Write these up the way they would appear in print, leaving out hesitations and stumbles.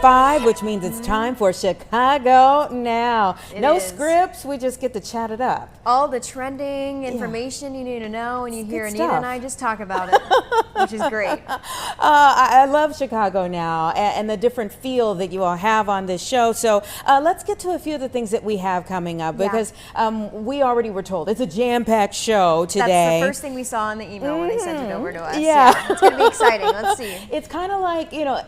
10:05, which means it's time for Chicago Now. No scripts, we just get to chat it up. All the trending information you need to know, and you hear Anita and I just talk about it, which is great. I love Chicago Now and the different feel that you all have on this show. So let's get to a few of the things that we have coming up, because we already were told it's a jam-packed show today. That's the first thing we saw in the email when they sent it over to us. Yeah, it's going to be exciting. Let's see. It's kind of like, you know,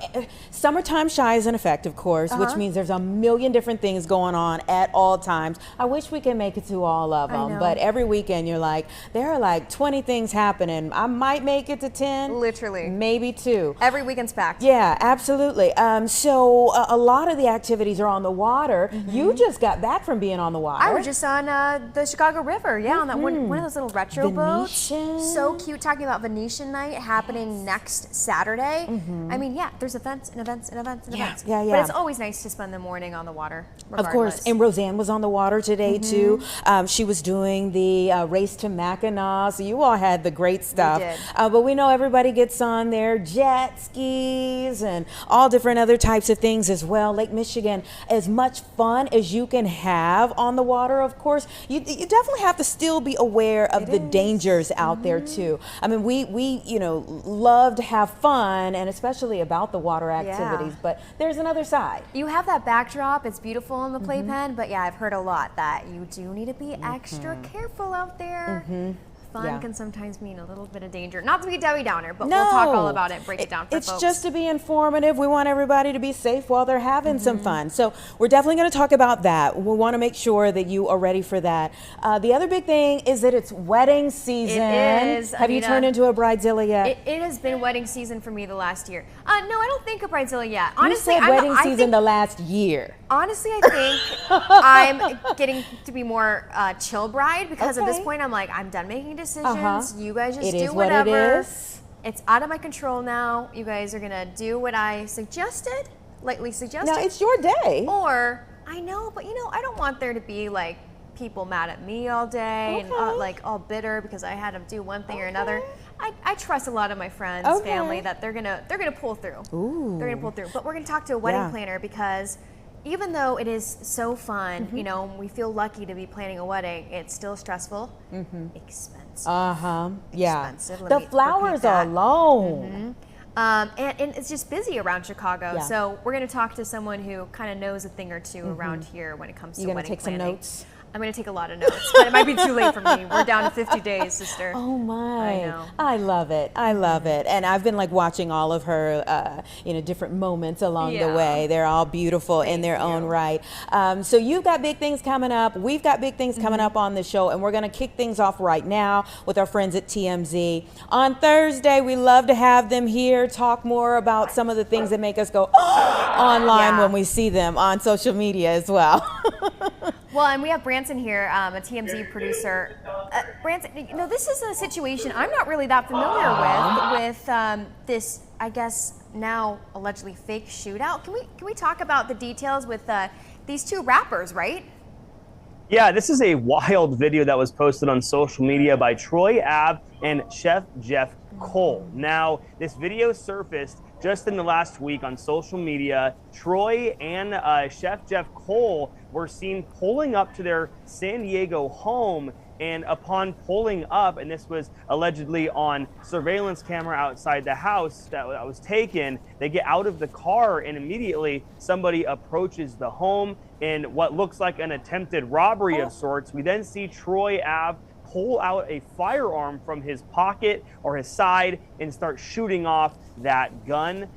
summertime shy is in effect, of course, which means there's a million different things going on at all times. I wish we could make it to all of them, but every weekend you're like, there are like 20 things happening. I might make it to 10. Literally. Maybe 2. Every weekend's packed. Yeah, absolutely. So a lot of the activities are on the water. You just got back from being on the water. I was just on the Chicago River, on that one of those little retro boats. So cute. Talking about Venetian night happening next Saturday. I mean, there's events and events and events and events. experience. Yeah, yeah. But it's always nice to spend the morning on the water, regardless. Of course, and Roseanne was on the water today too. She was doing the race to Mackinac, so you all had the great stuff. We did. But we know everybody gets on their jet skis and all different other types of things as well. Lake Michigan, as much fun as you can have on the water, of course, you definitely have to still be aware of the dangers out there too. I mean, we love to have fun, and especially about the water activities, but there's another side. You have that backdrop, it's beautiful in the playpen, but yeah, I've heard a lot that you do need to be extra careful out there. Fun can sometimes mean a little bit of danger. Not to be Debbie Downer, but we'll talk all about it, break it down for folks. It's just to be informative. We want everybody to be safe while they're having some fun. So we're definitely going to talk about that. We want to make sure that you are ready for that. The other big thing is that it's wedding season. It is. Have you turned into a bridezilla yet? It has been wedding season for me the last year. No, I don't think a bridezilla yet. Honestly, you said wedding season the last year. Honestly, I think I'm getting to be more chill bride, because at this point I'm like, I'm done making decisions. You guys just do whatever. What it is. It's out of my control now. You guys are gonna do what I suggested, lightly suggested. No, it's your day. Or I know, but I don't want there to be like people mad at me all day and like all bitter because I had to do one thing or another. I trust a lot of my friends, family, that they're gonna pull through. They're gonna pull through. But we're gonna talk to a wedding planner, because even though it is so fun, we feel lucky to be planning a wedding, it's still stressful, expensive. Expensive. The flowers alone. And it's just busy around Chicago. So we're going to talk to someone who kind of knows a thing or two around here when it comes to wedding planning. You going to take some notes? I'm going to take a lot of notes, but it might be too late for me. We're down to 50 days, sister. Oh my. I know. I love it. I love it. And I've been like watching all of her, different moments along the way. They're all beautiful in their own right. So you've got big things coming up. We've got big things coming up on the show, and we're going to kick things off right now with our friends at TMZ. On Thursday, we love to have them here, talk more about some of the things that make us go online when we see them on social media as well. Well, and we have Branson here, a TMZ producer. Branson, this is a situation I'm not really that familiar with this, I guess, now allegedly fake shootout. Can we talk about the details with these two rappers, right? Yeah, this is a wild video that was posted on social media by Troy Ave and Chef Jeff Cole. Now, this video surfaced just in the last week on social media. Troy and Chef Jeff Cole were seen pulling up to their San Diego home, and upon pulling up, and this was allegedly on surveillance camera outside the house that was taken, they get out of the car and immediately somebody approaches the home in what looks like an attempted robbery of sorts. We then see Troy Ave pull out a firearm from his pocket or his side and start shooting off that gun.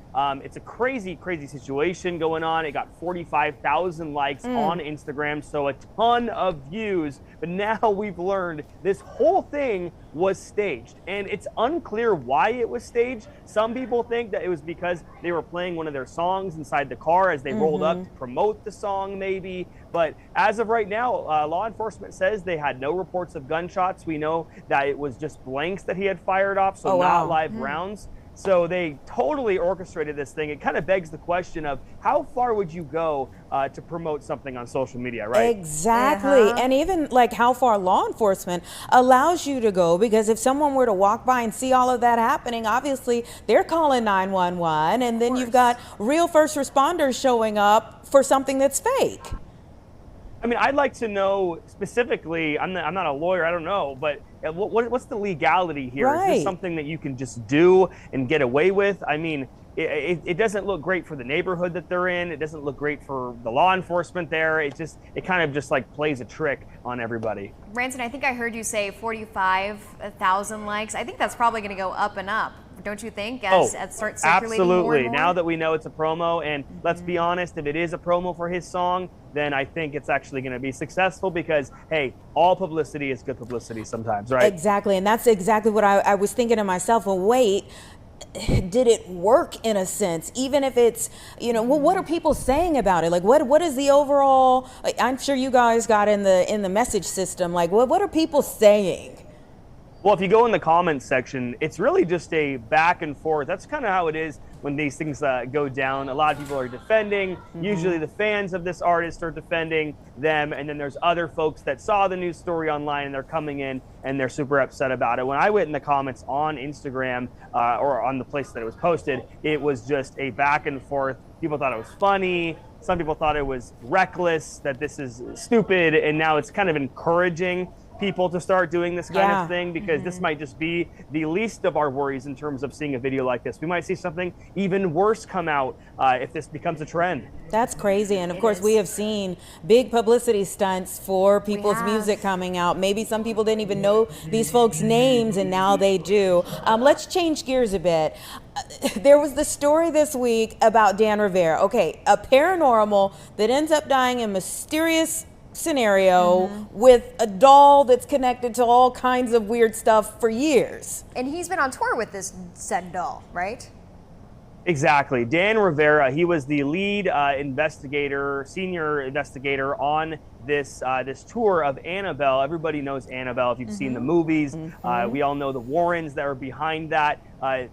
It's a crazy, crazy situation going on. It got 45,000 likes on Instagram, so a ton of views. But now we've learned this whole thing was staged, and it's unclear why it was staged. Some people think that it was because they were playing one of their songs inside the car as they rolled up to promote the song, maybe. But as of right now, law enforcement says they had no reports of gunshots. We know that it was just blanks that he had fired off, so not live rounds. So they totally orchestrated this thing. It kind of begs the question of how far would you go to promote something on social media, right? Exactly. And even like how far law enforcement allows you to go, because if someone were to walk by and see all of that happening, obviously they're calling 911, and then you've got real first responders showing up for something that's fake. I mean, I'd like to know specifically, I'm not a lawyer, I don't know, but what's the legality here? Is this something that you can just do and get away with? I mean, it doesn't look great for the neighborhood that they're in. It doesn't look great for the law enforcement there. It kind of just like plays a trick on everybody. Branson, I think I heard you say 45,000 likes. I think that's probably going to go up and up. Don't you think? As starts circulating absolutely. More and more? Now that we know it's a promo, and let's be honest, if it is a promo for his song, then I think it's actually going to be successful, because, hey, all publicity is good publicity sometimes, right? Exactly, and that's exactly what I was thinking to myself. Well, wait, did it work in a sense? Even if it's, well, what are people saying about it? Like, what is the overall? Like, I'm sure you guys got in the message system. Like, what are people saying? Well, if you go in the comments section, it's really just a back and forth. That's kind of how it is when these things go down. A lot of people are defending. Usually the fans of this artist are defending them, and then there's other folks that saw the news story online and they're coming in and they're super upset about it. When I went in the comments on Instagram or on the place that it was posted, it was just a back and forth. People thought it was funny. Some people thought it was reckless, that this is stupid, and now it's kind of encouraging people to start doing this kind of thing, because this might just be the least of our worries in terms of seeing a video like this. We might see something even worse come out if this becomes a trend. That's crazy. And of course, we have seen big publicity stunts for people's music coming out. Maybe some people didn't even know these folks' names, and now they do. Let's change gears a bit. There was the story this week about Dan Rivera. Okay, a paranormal that ends up dying in mysterious scenario with a doll that's connected to all kinds of weird stuff for years. And he's been on tour with this said doll, right? Exactly. Dan Rivera, he was the lead investigator, senior investigator on this this tour of Annabelle. Everybody knows Annabelle if you've seen the movies. We all know the Warrens that are behind that,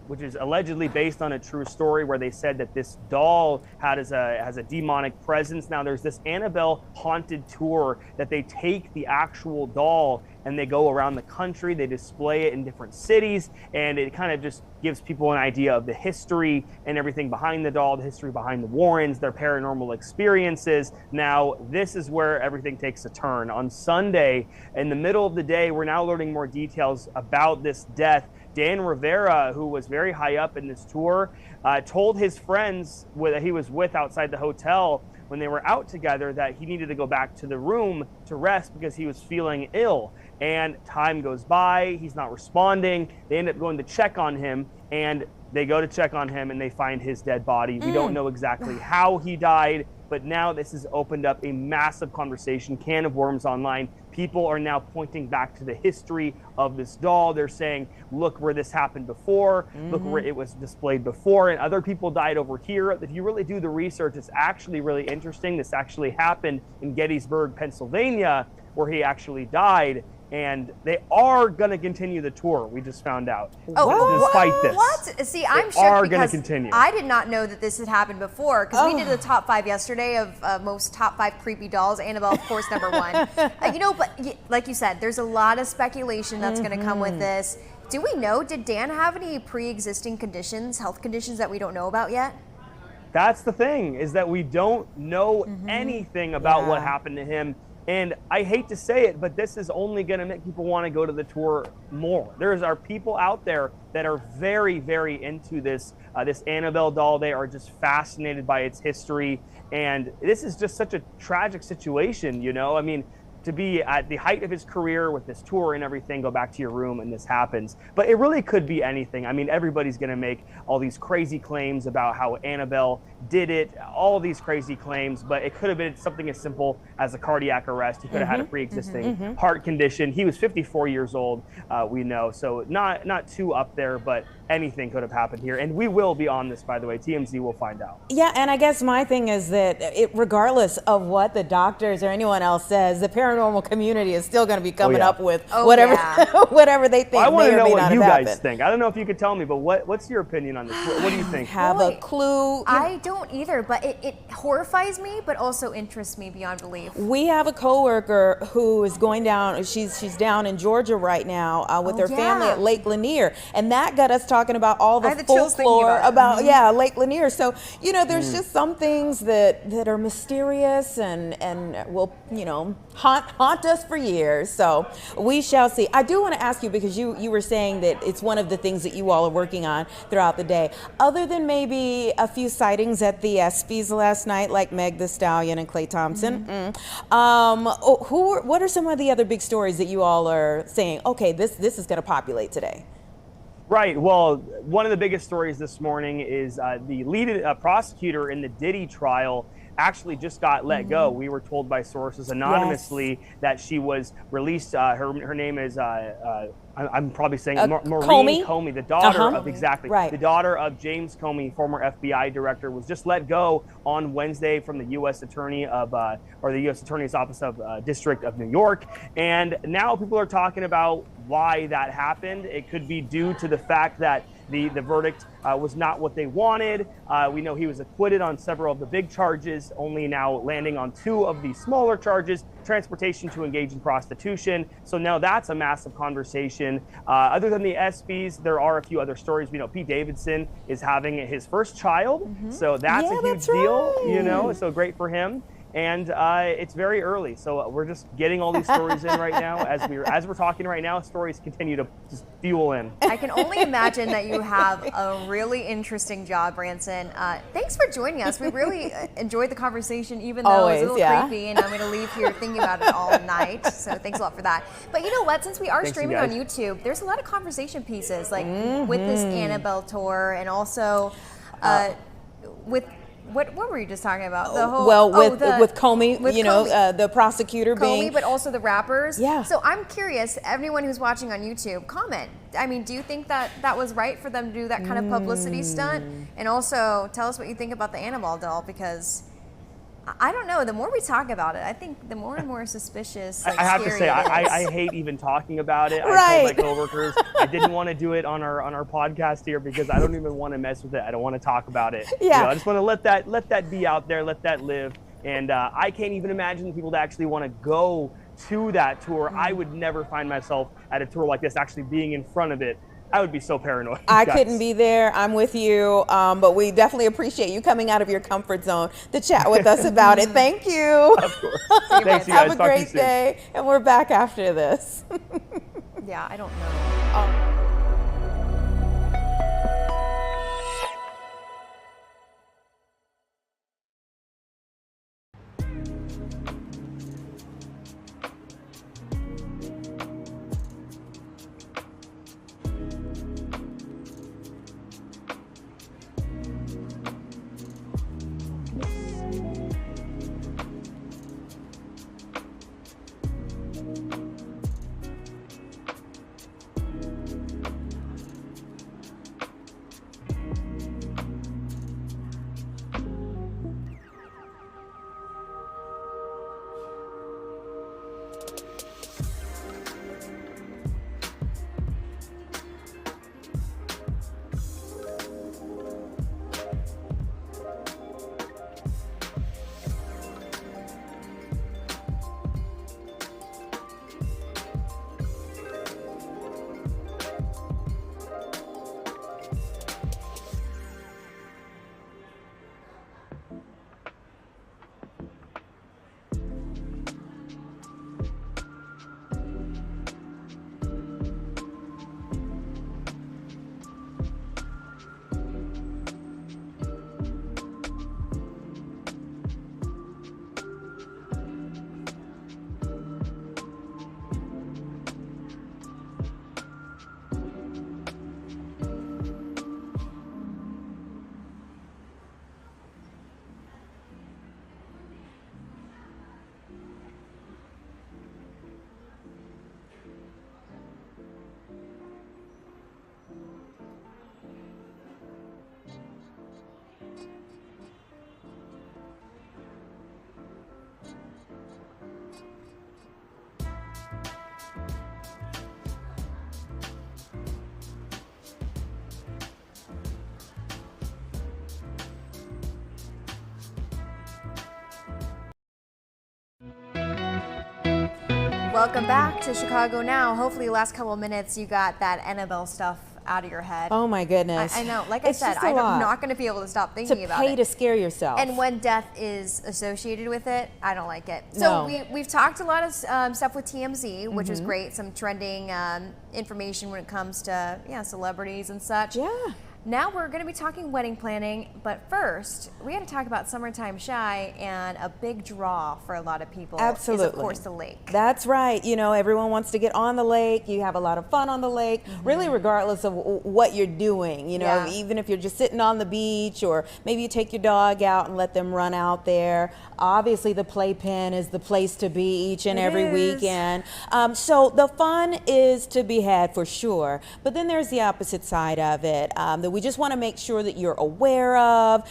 which is allegedly based on a true story where they said that this doll has a demonic presence. Now there's this Annabelle haunted tour that they take the actual doll and they go around the country, they display it in different cities, and it kind of just gives people an idea of the history and everything behind the doll, the history behind the Warrens, their paranormal experiences. Now, this is where everything takes a turn. On Sunday, in the middle of the day, we're now learning more details about this death. Dan Rivera, who was very high up in this tour, told his friends that he was with outside the hotel when they were out together that he needed to go back to the room to rest because he was feeling ill. And time goes by, he's not responding. They end up going to check on him, and they go to check on him and they find his dead body. We don't know exactly how he died, but now this has opened up a massive conversation, can of worms online. People are now pointing back to the history of this doll. They're saying, look where this happened before, look where it was displayed before, and other people died over here. If you really do the research, it's actually really interesting. This actually happened in Gettysburg, Pennsylvania, where he actually died. And they are going to continue the tour. We just found out. Despite this. What? See, I'm shook because I did not know that this had happened before, because we did the top 5 yesterday of most top 5 creepy dolls. Annabelle, of course, #1. But like you said, there's a lot of speculation that's going to come with this. Do we know, did Dan have any pre-existing conditions, health conditions that we don't know about yet? That's the thing, is that we don't know anything about what happened to him. And I hate to say it, but this is only going to make people want to go to the tour more. There are people out there that are very, very into this this Annabelle doll. They are just fascinated by its history. And this is just such a tragic situation, you know? I mean, to be at the height of his career with this tour and everything, go back to your room and this happens. But it really could be anything. I mean, everybody's going to make all these crazy claims about how Annabelle did it, all these crazy claims, but it could have been something as simple as a cardiac arrest. He could have had a pre-existing heart condition. He was 54 years old, we know, so not too up there, but anything could have happened here. And we will be on this, by the way. TMZ will find out. Yeah, and I guess my thing is that regardless of what the doctors or anyone else says, the paranormal community is still going to be coming up with whatever whatever they think. Well, I want to know what you guys happened. think. I don't know if you could tell me, but what's your opinion on this? What do you think? Have a clue. I don't either, but it horrifies me, but also interests me beyond belief. We have a coworker who is going down. She's down in Georgia right now with her family at Lake Lanier, and that got us talking about all the folklore about Lake Lanier. So there's just some things that are mysterious and will haunt us for years. So we shall see. I do want to ask you, because you were saying that it's one of the things that you all are working on throughout the day. Other than maybe a few sightings at the ESPYs last night, like Meg the Stallion and Klay Thompson, what are some of the other big stories that you all are saying, okay, this is going to populate today? Right. Well, one of the biggest stories this morning is the lead prosecutor in the Diddy trial actually just got let go. We were told by sources anonymously that she was released. Her name is I'm probably saying Maureen Comey, the daughter of the daughter of James Comey, former FBI director, was just let go on Wednesday from the U.S. Attorney of or the U.S. Attorney's Office of District of New York. And now people are talking about why that happened. It could be due to the fact that the verdict was not what they wanted. We know he was acquitted on several of the big charges, only now landing on 2 of the smaller charges, transportation to engage in prostitution. So now that's a massive conversation. Other than the ESPYs, there are a few other stories. We know Pete Davidson is having his first child, so that's a huge deal, you know, so great for him. And it's very early, so we're just getting all these stories in right now. As we're talking right now, stories continue to just fuel in. I can only imagine that you have a really interesting job, Branson. Thanks for joining us. We really enjoyed the conversation, even though it was a little creepy, and I'm going to leave here thinking about it all night. So thanks a lot for that. But you know what? Since we are streaming on YouTube, there's a lot of conversation pieces, like with this Annabelle tour, and also with. What were you just talking about? The whole with Comey, with Comey. The prosecutor Comey, but also the rappers. Yeah. So I'm curious, everyone who's watching on YouTube, comment. I mean, do you think that that was right for them to do that kind of publicity stunt? And also tell us what you think about the Annabelle doll, because I don't know. The more we talk about it, I think the more and more suspicious. I have to say, I hate even talking about it. Right. I told my coworkers I didn't want to do it on our podcast here because I don't even want to mess with it. I don't want to talk about it. Yeah. You know, I just want to let that be out there, let that live. And I can't even imagine people that actually want to go to that tour. I would never find myself at a tour like this, actually being in front of it. I would be so paranoid. I couldn't be there. I'm with you. But we definitely appreciate you coming out of your comfort zone to chat with us about it. Thank you. Of course. Thanks, you guys. Have a great day. And we're back after this. Yeah, I don't know. Welcome back to Chicago Now. Hopefully the last couple of minutes you got that Annabelle stuff out of your head. Oh my goodness. I know. Like I said, I'm not going to be able to stop thinking about it. To scare yourself. And when death is associated with it, I don't like it. So we've talked a lot of stuff with TMZ, which is great. Some trending information when it comes to celebrities and such. Yeah. Now we're going to be talking wedding planning, but first we got to talk about Summertime Shy, and a big draw for a lot of people is, of course, the lake. That's right. You know, everyone wants to get on the lake. You have a lot of fun on the lake, really regardless of what you're doing. You know, even if you're just sitting on the beach, or maybe you take your dog out and let them run out there. Obviously, the playpen is the place to be each and every weekend. So the fun is to be had for sure, but then there's the opposite side of it. The we just want to make sure that you're aware of,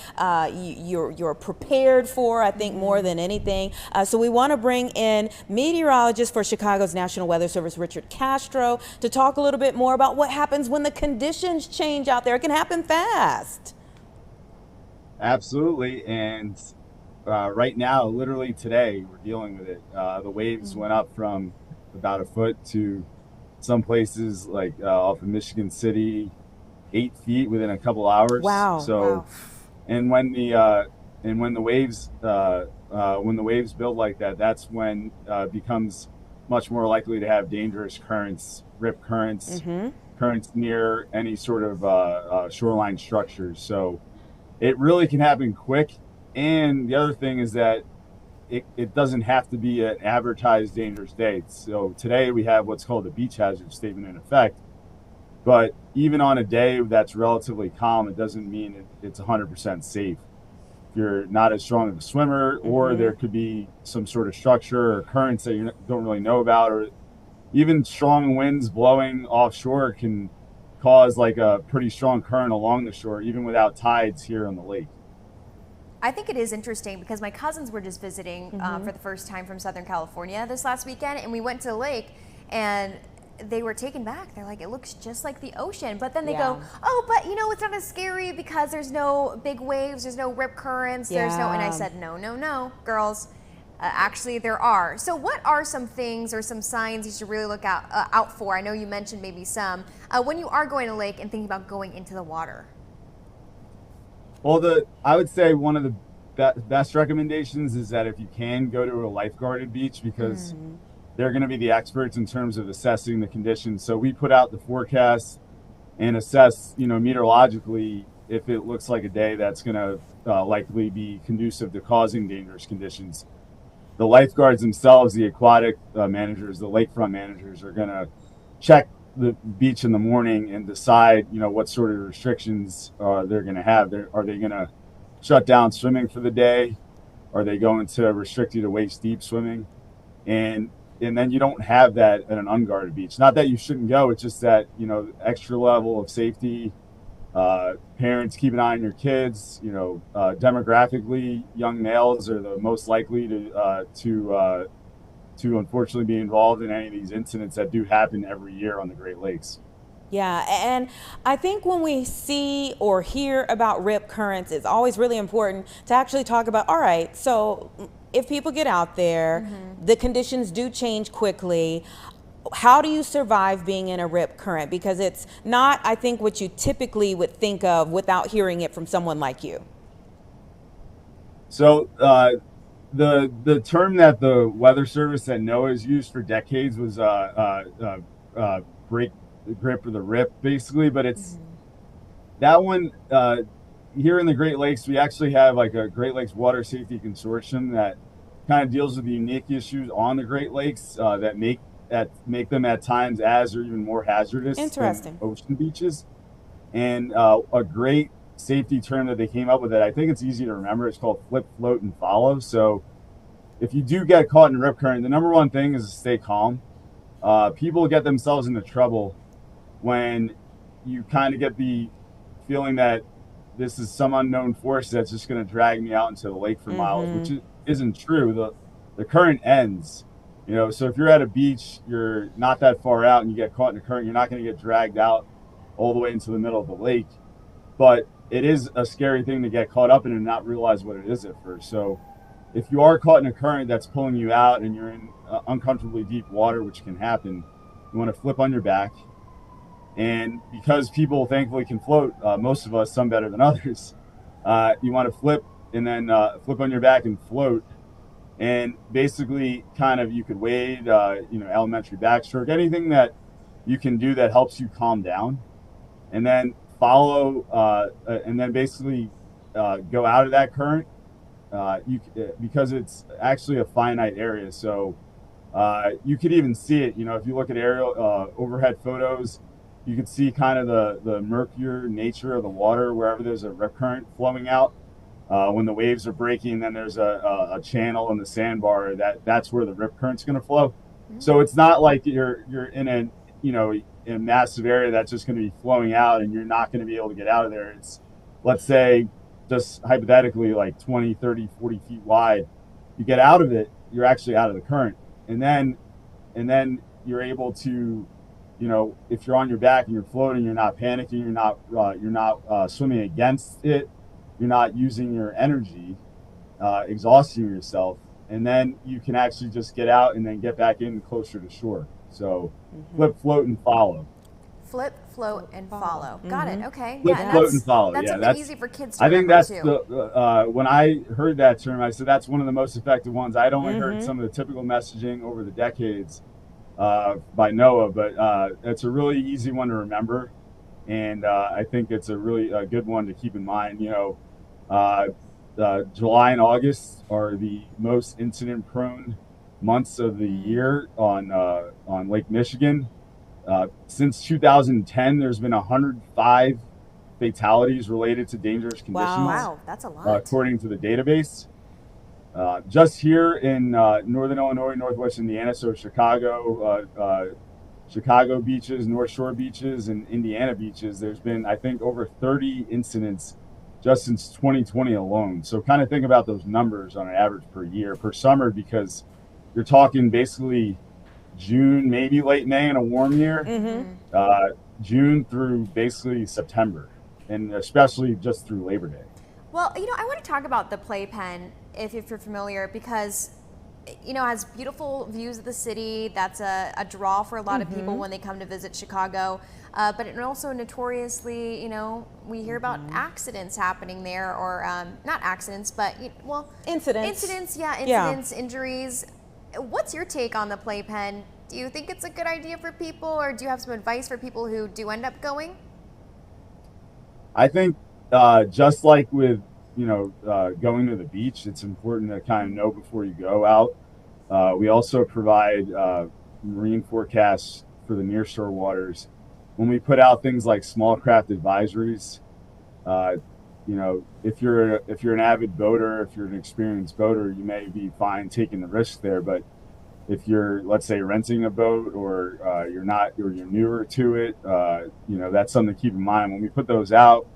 you're prepared for, I think, more than anything. So we want to bring in meteorologist for Chicago's National Weather Service, Richard Castro, to talk a little bit more about what happens when the conditions change out there. It can happen fast. Absolutely. And right now, literally today, we're dealing with it. The waves went up from about a foot to some places like off of Michigan City, 8 feet within a couple hours. Wow. So, wow. and when the waves build like that, that's when it becomes much more likely to have dangerous currents, rip currents, currents near any sort of shoreline structures. So it really can happen quick. And the other thing is that it doesn't have to be an advertised dangerous day. So today we have what's called a beach hazard statement in effect. But even on a day that's relatively calm, it doesn't mean it's 100% safe. If you're not as strong of a swimmer, or there could be some sort of structure or currents that you don't really know about, or even strong winds blowing offshore can cause like a pretty strong current along the shore, even without tides here on the lake. I think it is interesting because my cousins were just visiting for the first time from Southern California this last weekend, and we went to the lake, and they were taken back. They're like, it looks just like the ocean. But then they go, oh, but you know, it's not as scary because there's no big waves, there's no rip currents, there's no, and I said, no, girls, actually there are. So what are some things or some signs you should really look out for? I know you mentioned maybe some, when you are going to a lake and thinking about going into the water. Well, I would say one of the best recommendations is that if you can, go to a lifeguarded beach, because they're going to be the experts in terms of assessing the conditions. So we put out the forecast and assess, meteorologically, if it looks like a day that's going to likely be conducive to causing dangerous conditions. The lifeguards themselves, the aquatic managers, the lakefront managers, are going to check the beach in the morning and decide, what sort of restrictions they're going to have. Are they going to shut down swimming for the day? Are they going to restrict you to waist deep swimming? And then you don't have that at an unguarded beach. Not that you shouldn't go, it's just that, extra level of safety. Parents, keep an eye on your kids. Demographically, young males are the most likely to unfortunately be involved in any of these incidents that do happen every year on the Great Lakes. Yeah, and I think when we see or hear about rip currents, it's always really important to actually talk about, all right, so if people get out there, the conditions do change quickly. How do you survive being in a rip current? Because it's not, I think, what you typically would think of without hearing it from someone like you. So the term that the Weather Service at NOAA has used for decades was break the grip or the rip, basically. But it's that one here in the Great Lakes. We actually have like a Great Lakes Water Safety Consortium that kind of deals with the unique issues on the Great Lakes that make them at times as or even more hazardous than ocean beaches. And a great safety term that they came up with that I think it's easy to remember, it's called flip, float, and follow. So if you do get caught in a rip current, the number one thing is to stay calm. People get themselves into trouble when you kind of get the feeling that this is some unknown force that's just going to drag me out into the lake for miles, which isn't true. The current ends. So if you're at a beach, you're not that far out and you get caught in a current, you're not going to get dragged out all the way into the middle of the lake. But it is a scary thing to get caught up in and not realize what it is at first. So if you are caught in a current that's pulling you out and you're in uncomfortably deep water, which can happen, you want to flip on your back. And because people thankfully can float, most of us, some better than others, you want to flip and then flip on your back and float. And basically kind of, you could wade, elementary backstroke, anything that you can do that helps you calm down. And then follow, and then basically go out of that current because it's actually a finite area. So you could even see it, if you look at aerial overhead photos, you could see kind of the murkier nature of the water wherever there's a rip current flowing out. When the waves are breaking, then there's a channel in the sandbar that's where the rip current's going to flow. So it's not like you're in a a massive area that's just going to be flowing out and you're not going to be able to get out of there. It's, let's say, just hypothetically, like 20, 30, 40 feet wide. You get out of it, you're actually out of the current. And then you're able to, you know, if you're on your back and you're floating, you're not panicking, you're not swimming against it, you're not using your energy, exhausting yourself, and then you can actually just get out and then get back in closer to shore. So flip, float, and follow. Flip, float, and follow. Got it. Okay. Flip, float, and follow. That's yeah, something that's easy for kids to I think remember that's too. when I heard that term, I said that's one of the most effective ones. I'd only heard some of the typical messaging over the decades by NOAA, but it's a really easy one to remember, and I think it's a really good one to keep in mind. You know, July and August are the most incident-prone months of the year on Lake Michigan. Since 2010, there's been 105 fatalities related to dangerous conditions. Wow, that's a lot. According to the database. Just here in northern Illinois, northwest Indiana, so Chicago beaches, North Shore beaches, and Indiana beaches, there's been, I think, over 30 incidents just since 2020 alone. So kind of think about those numbers on an average per year, per summer, because you're talking basically June, maybe late May in a warm year, June through basically September, and especially just through Labor Day. Well, you know, I want to talk about the playpen, if you're familiar, because, you know, it has beautiful views of the city. That's a draw for a lot of people when they come to visit Chicago. But it also notoriously, you know, we hear about accidents happening there, or not accidents, but, well, incidents, injuries. What's your take on the playpen? Do you think it's a good idea for people, or do you have some advice for people who do end up going? I think just like with, you know, going to the beach, it's important to kind of know before you go out. We also provide marine forecasts for the nearshore waters. When we put out things like small craft advisories, you know, if you're an avid boater, if you're an experienced boater, you may be fine taking the risk there. But if you're, let's say, renting a boat, or you're not, or you're newer to it, you know, that's something to keep in mind when we put those out.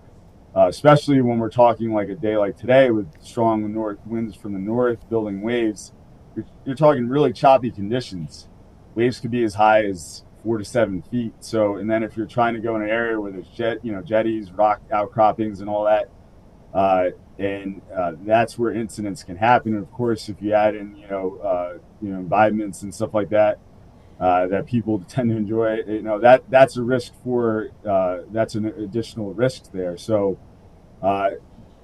Especially when we're talking like a day like today with strong north winds from the north building waves, you're talking really choppy conditions. Waves could be as high as 4 to 7 feet. So, and then if you're trying to go in an area where there's jetties, rock outcroppings, and all that, that's where incidents can happen. And of course, if you add in, imbibements and stuff like that, that people tend to enjoy, you know, that's a risk for, that's an additional risk there. So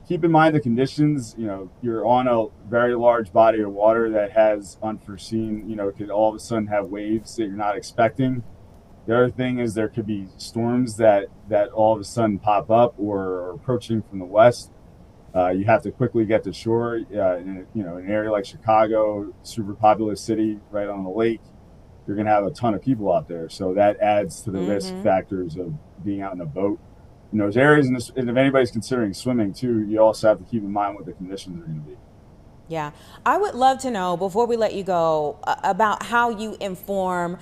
keep in mind the conditions. You know, you're on a very large body of water that has unforeseen, you know, could all of a sudden have waves that you're not expecting. The other thing is there could be storms that all of a sudden pop up or are approaching from the west. You have to quickly get to shore. In an area like Chicago, super populous city right on the lake, you're going to have a ton of people out there. So that adds to the risk factors of being out in a boat in those areas. And if anybody's considering swimming too, you also have to keep in mind what the conditions are going to be. Yeah, I would love to know, before we let you go, about how you inform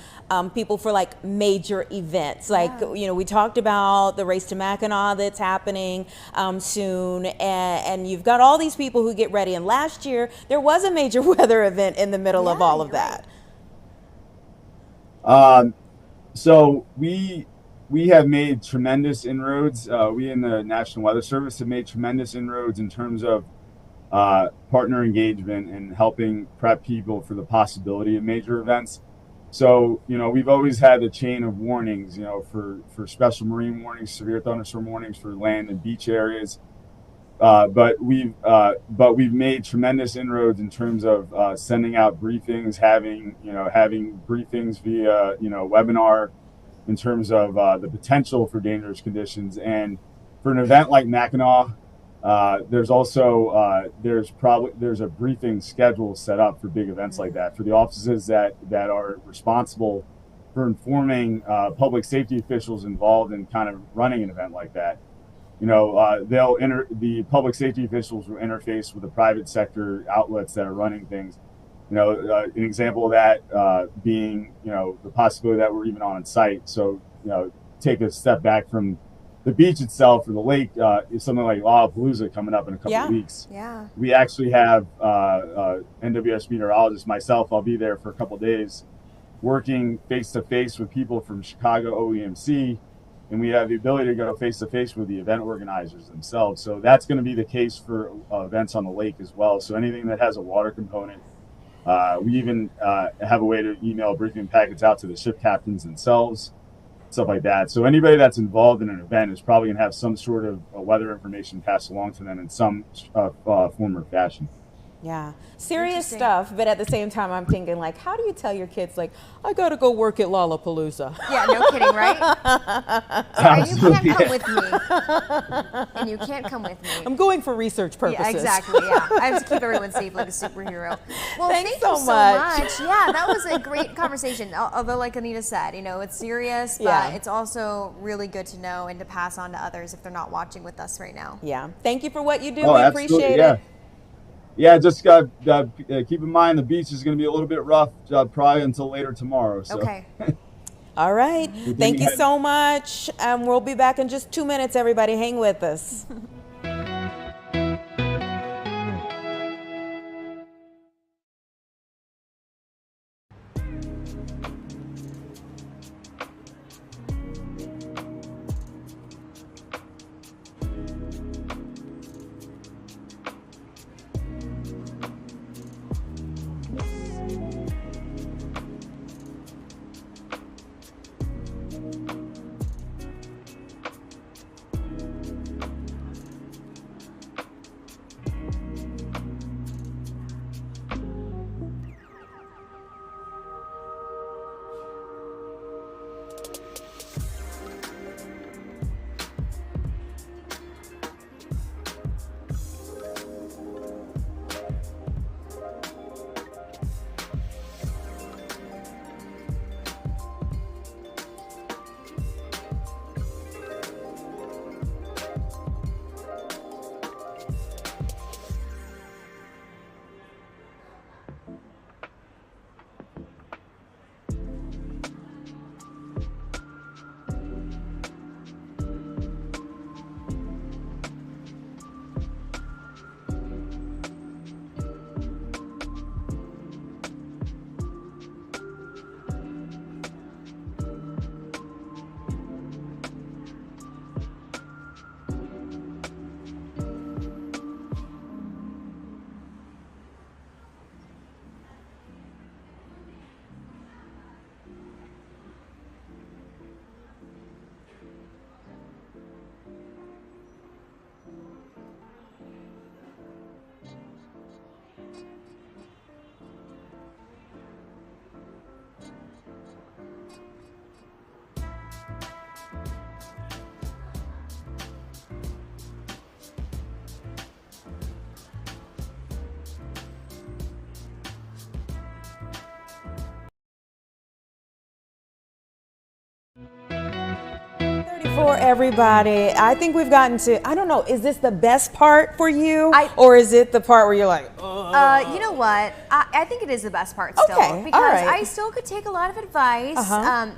people for like major events. Like, you know, we talked about the race to Mackinac that's happening soon, and you've got all these people who get ready. And last year, there was a major weather event in the middle of all of that. So we have made tremendous inroads. We in the National Weather Service have made tremendous inroads in terms of partner engagement and helping prep people for the possibility of major events. So, you know, we've always had the chain of warnings, you know, for special marine warnings, severe thunderstorm warnings for land and beach areas. But we've made tremendous inroads in terms of sending out briefings, having briefings via, webinar in terms of the potential for dangerous conditions. And for an event like Mackinac, there's also there's a briefing schedule set up for big events like that for the offices that are responsible for informing public safety officials involved in kind of running an event like that. You know, the public safety officials will interface with the private sector outlets that are running things, An example of that being, the possibility that we're even on site. So, take a step back from the beach itself or the lake, is something like Lollapalooza coming up in a couple of weeks. Yeah. We actually have NWS meteorologist, myself, I'll be there for a couple of days working face to face with people from Chicago OEMC, and we have the ability to go face to face with the event organizers themselves. So that's going to be the case for events on the lake as well. So anything that has a water component, we even have a way to email briefing packets out to the ship captains themselves, stuff like that. So anybody that's involved in an event is probably going to have some sort of weather information passed along to them in some form or fashion. Yeah, serious stuff, but at the same time, I'm thinking, like, how do you tell your kids, like, I gotta go work at Lollapalooza? Yeah, no kidding, right? Sorry, you can't come with me. And you can't come with me. I'm going for research purposes. Yeah, exactly, yeah. I have to keep everyone safe like a superhero. Well, Thanks thank so you so much. Yeah, that was a great conversation. Although, like Anita said, it's serious, but it's also really good to know and to pass on to others if they're not watching with us right now. Yeah, thank you for what you do. Oh, we appreciate it. Yeah, just keep in mind the beach is going to be a little bit rough probably until later tomorrow. So. Okay. All right. Thank you so much. We'll be back in just 2 minutes, everybody. Hang with us. 34, everybody. I think we've gotten to, I don't know, is this the best part for you? Or is it the part where you're like, you know what? I think it is the best part still. Okay, because all right. I still could take a lot of advice.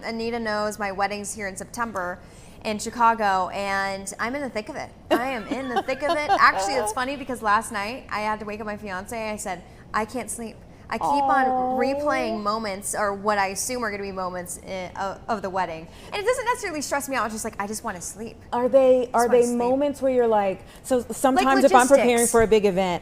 Anita knows my wedding's here in September in Chicago, and I'm in the thick of it. I am in the thick of it. Actually, it's funny because last night I had to wake up my fiance. I said, I can't sleep. I keep on replaying moments, or what I assume are going to be moments of the wedding, and it doesn't necessarily stress me out. It's just like I just want to sleep. Are they moments where you're like, so sometimes if I'm preparing for a big event,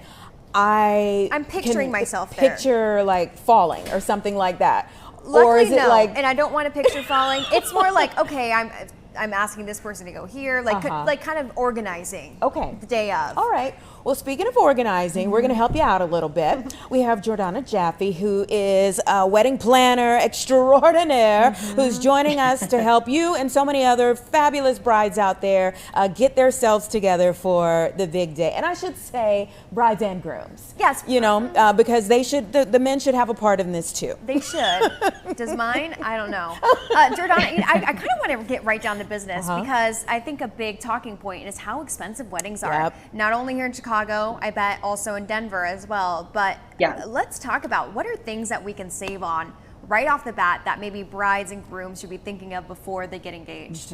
I'm picturing myself there. Picture like falling or something like that. Luckily, or is it no. like, and I don't want to picture falling. It's more like, okay, I'm asking this person to go here, like kind of organizing. Okay. The day of. All right. Well, speaking of organizing, we're going to help you out a little bit. We have Jordana Jaffe, who is a wedding planner extraordinaire, who's joining us to help you and so many other fabulous brides out there get themselves together for the big day. And I should say brides and grooms. Yes. You know, because they should, the men should have a part in this too. They should. Does mine? I don't know. Jordana, I kind of want to get right down to of business because I think a big talking point is how expensive weddings are. Not only here in Chicago, I bet also in Denver as well. But let's talk about what are things that we can save on right off the bat that maybe brides and grooms should be thinking of before they get engaged.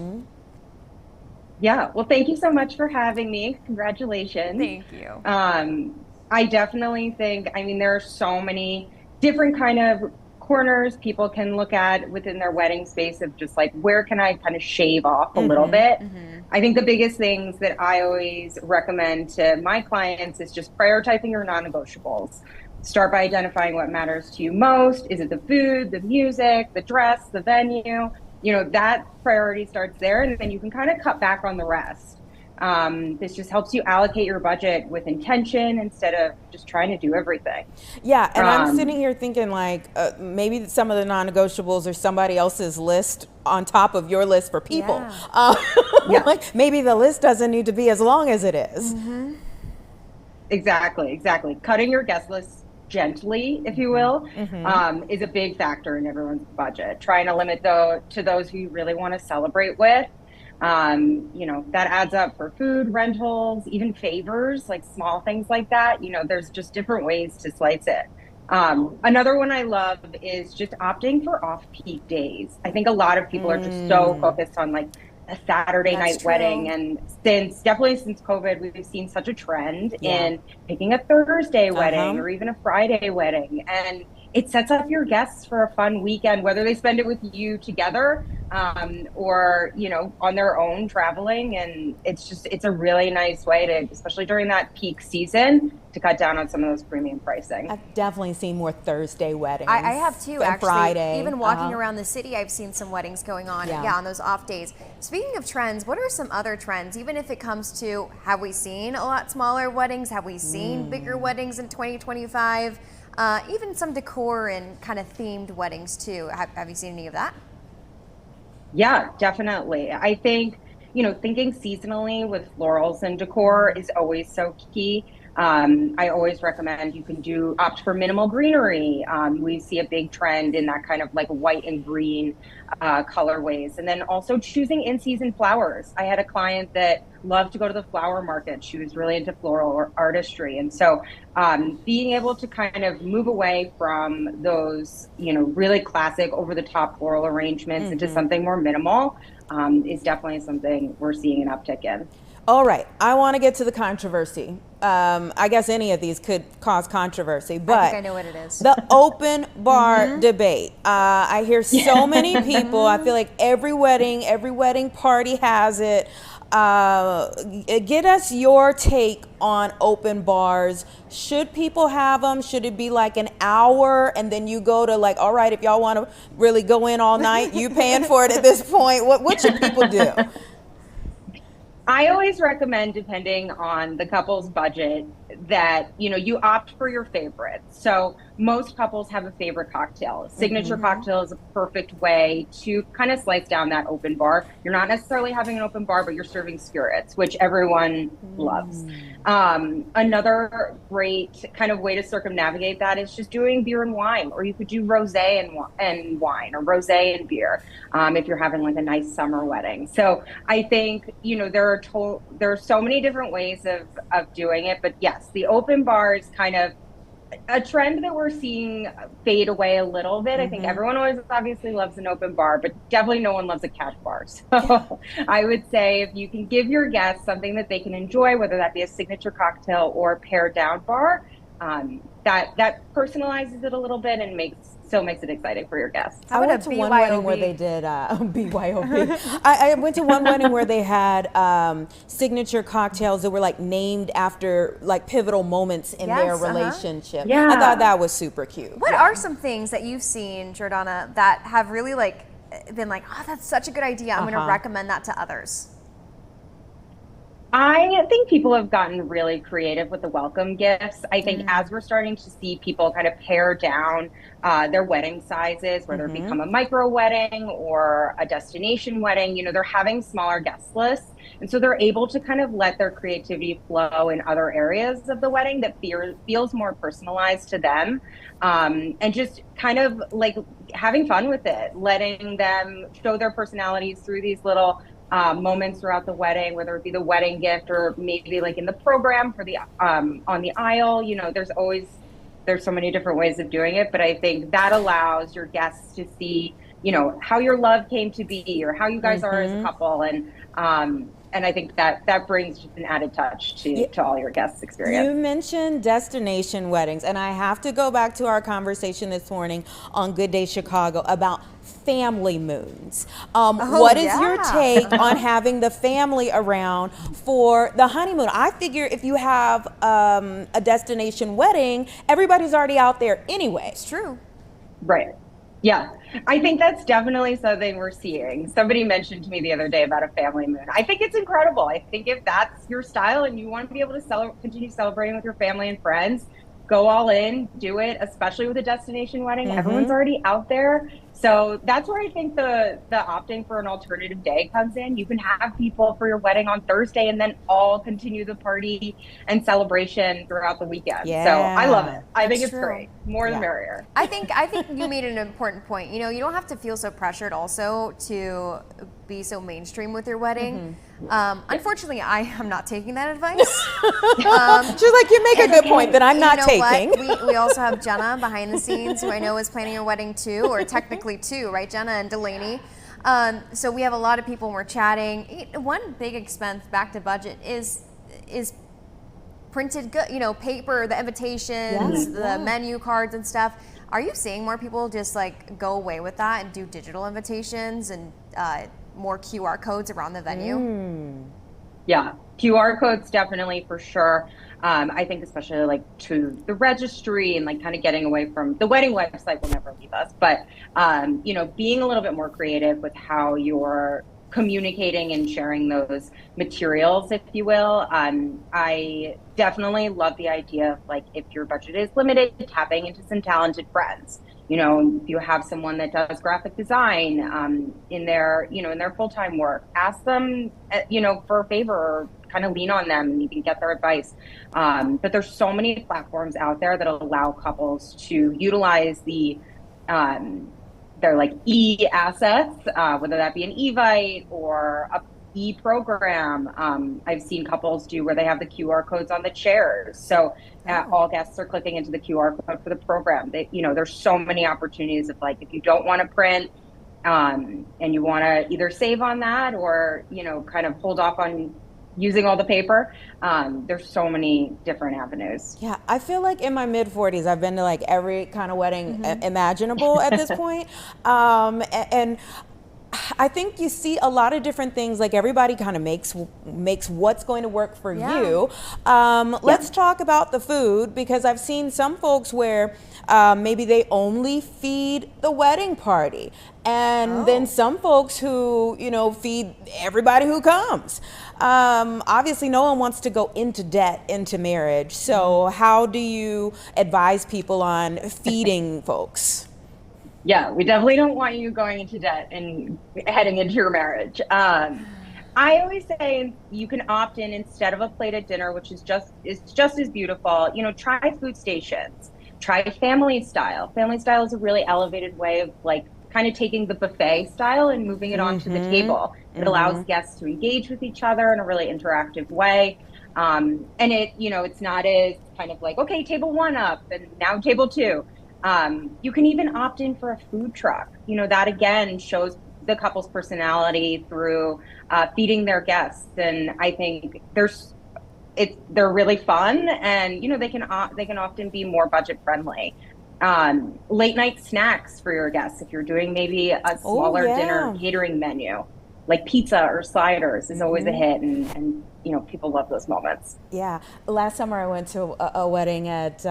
Yeah, well, thank you so much for having me. Congratulations. Thank you. I definitely think, I mean, there are so many different kind of corners people can look at within their wedding space of just like, where can I kind of shave off a little bit? I think the biggest things that I always recommend to my clients is just prioritizing your non-negotiables. Start by identifying what matters to you most. Is it the food, the music, the dress, the venue? You know, that priority starts there, and then you can kind of cut back on the rest. This just helps you allocate your budget with intention instead of just trying to do everything. Yeah, and I'm sitting here thinking like maybe some of the non-negotiables are somebody else's list on top of your list for people. Like maybe the list doesn't need to be as long as it is. Exactly. Cutting your guest list gently, if you will, is a big factor in everyone's budget. Trying to limit to those who you really want to celebrate with. You know, that adds up for food, rentals, even favors, like small things like that. You know, there's just different ways to slice it. Another one I love is just opting for off-peak days. I think a lot of people are just so focused on like a Saturday night wedding, and definitely since COVID, we've seen such a trend in picking a Thursday wedding or even a Friday wedding, and it sets up your guests for a fun weekend, whether they spend it with you together or, you know, on their own traveling. And it's a really nice way to, especially during that peak season, to cut down on some of those premium pricing. I've definitely seen more Thursday weddings. I have too, actually. Friday. Even walking around the city, I've seen some weddings going on, on those off days. Speaking of trends, what are some other trends, even if it comes to, have we seen a lot smaller weddings? Have we seen bigger weddings in 2025? Even some decor and kind of themed weddings too. Have you seen any of that? Yeah, definitely. I think, you know, thinking seasonally with florals and decor is always so key. I always recommend you can opt for minimal greenery. We see a big trend in that kind of like white and green colorways. And then also choosing in-season flowers. I had a client that loved to go to the flower market. She was really into floral artistry. And so being able to kind of move away from those, you know, really classic over-the-top floral arrangements into something more minimal is definitely something we're seeing an uptick in. All right, I want to get to the controversy. I guess any of these could cause controversy, but I think I know what it is. The open bar debate. I hear so many people. I feel like every wedding party has it. Get us your take on open bars. Should people have them? Should it be like an hour and then you go to like, all right, if y'all want to really go in all night, you paying for it at this point? What should people do? I always recommend, depending on the couple's budget, that, you know, you opt for your favorite. So most couples have a favorite cocktail. Signature cocktail is a perfect way to kind of slice down that open bar. You're not necessarily having an open bar, but you're serving spirits, which everyone loves. Another great kind of way to circumnavigate that is just doing beer and wine, or you could do rosé and wine, or rosé and beer, if you're having like a nice summer wedding. So I think, you know, there are so many different ways of doing it, but yes, the open bar is kind of a trend that we're seeing fade away a little bit. I think everyone always obviously loves an open bar, but definitely no one loves a cash bar. So I would say if you can give your guests something that they can enjoy, whether that be a signature cocktail or a pared down bar, that personalizes it a little bit and still makes it exciting for your guests. I went to one wedding where they did BYOB. I went to one wedding where they had signature cocktails that were like named after like pivotal moments in their relationship. I thought that was super cute. What are some things that you've seen, Jordana, that have really like been like, oh, that's such a good idea, I'm going to recommend that to others? I think people have gotten really creative with the welcome gifts. I think as we're starting to see people kind of pare down their wedding sizes, whether it become a micro wedding or a destination wedding, you know, they're having smaller guest lists. And so they're able to kind of let their creativity flow in other areas of the wedding that feels more personalized to them. And just kind of like having fun with it, letting them show their personalities through these little moments throughout the wedding, whether it be the wedding gift or maybe like in the program for the on the aisle. You know, there's so many different ways of doing it, but I think that allows your guests to see, you know, how your love came to be or how you guys are as a couple, and I think that brings just an added touch to all your guests' experience. You mentioned destination weddings, and I have to go back to our conversation this morning on Good Day Chicago about family moons. What is your take on having the family around for the honeymoon? I figure if you have a destination wedding, everybody's already out there anyway. It's true. Right. Yeah, I think that's definitely something we're seeing. Somebody mentioned to me the other day about a family moon. I think it's incredible. I think if that's your style and you want to be able to continue celebrating with your family and friends, go all in, do it, especially with a destination wedding. Everyone's already out there. So that's where I think the opting for an alternative day comes in. You can have people for your wedding on Thursday and then all continue the party and celebration throughout the weekend. Yeah, so I love it. I think it's true. great. More the merrier. I think you made an important point. You know, you don't have to feel so pressured also to be so mainstream with your wedding. Unfortunately, I am not taking that advice. She's like, you make a good point that I'm not taking. We also have Jenna behind the scenes, who I know is planning your wedding too, or technically two, right, Jenna and Delaney. So we have a lot of people, and we're chatting. One big expense, back to budget, is printed good, you know, paper, the invitations, the menu cards and stuff. Are you seeing more people just like go away with that and do digital invitations and more QR codes around the venue? Yeah, QR codes definitely for sure. I think especially like to the registry and like kind of getting away from the wedding website will never leave us, but you know, being a little bit more creative with how you're communicating and sharing those materials, if you will. I definitely love the idea of like, if your budget is limited, tapping into some talented friends. You know, if you have someone that does graphic design in their, you know, in their full-time work, ask them, you know, for a favor, or kind of lean on them and you can get their advice. But there's so many platforms out there that allow couples to utilize their like e-assets, whether that be an Evite or a e-program. I've seen couples do where they have the QR codes on the chairs. So all guests are clicking into the QR code for the program. You know, there's so many opportunities of like, if you don't want to print and you want to either save on that or, you know, kind of hold off on using all the paper, there's so many different avenues. Yeah, I feel like in my mid-40s, I've been to like every kind of wedding imaginable at this point. And I think you see a lot of different things, like everybody kind of makes what's going to work for you. Let's talk about the food, because I've seen some folks where maybe they only feed the wedding party, and then some folks who, you know, feed everybody who comes. Obviously no one wants to go into debt into marriage, so how do you advise people on feeding folks? Yeah, we definitely don't want you going into debt and heading into your marriage. I always say you can opt in instead of a plate at dinner, which is just as beautiful. You know, try food stations, try family style. Family style is a really elevated way of like kind of taking the buffet style and moving it onto the table. It allows guests to engage with each other in a really interactive way. And it, you know, it's not as kind of like, okay, table one up and now table two. You can even opt in for a food truck. You know, that again shows the couple's personality through feeding their guests. And I think they're really fun, and you know, they can often be more budget friendly. Late night snacks for your guests, if you're doing maybe a smaller dinner catering menu, like pizza or sliders is always a hit, and you know, people love those moments. Yeah, last summer I went to a wedding at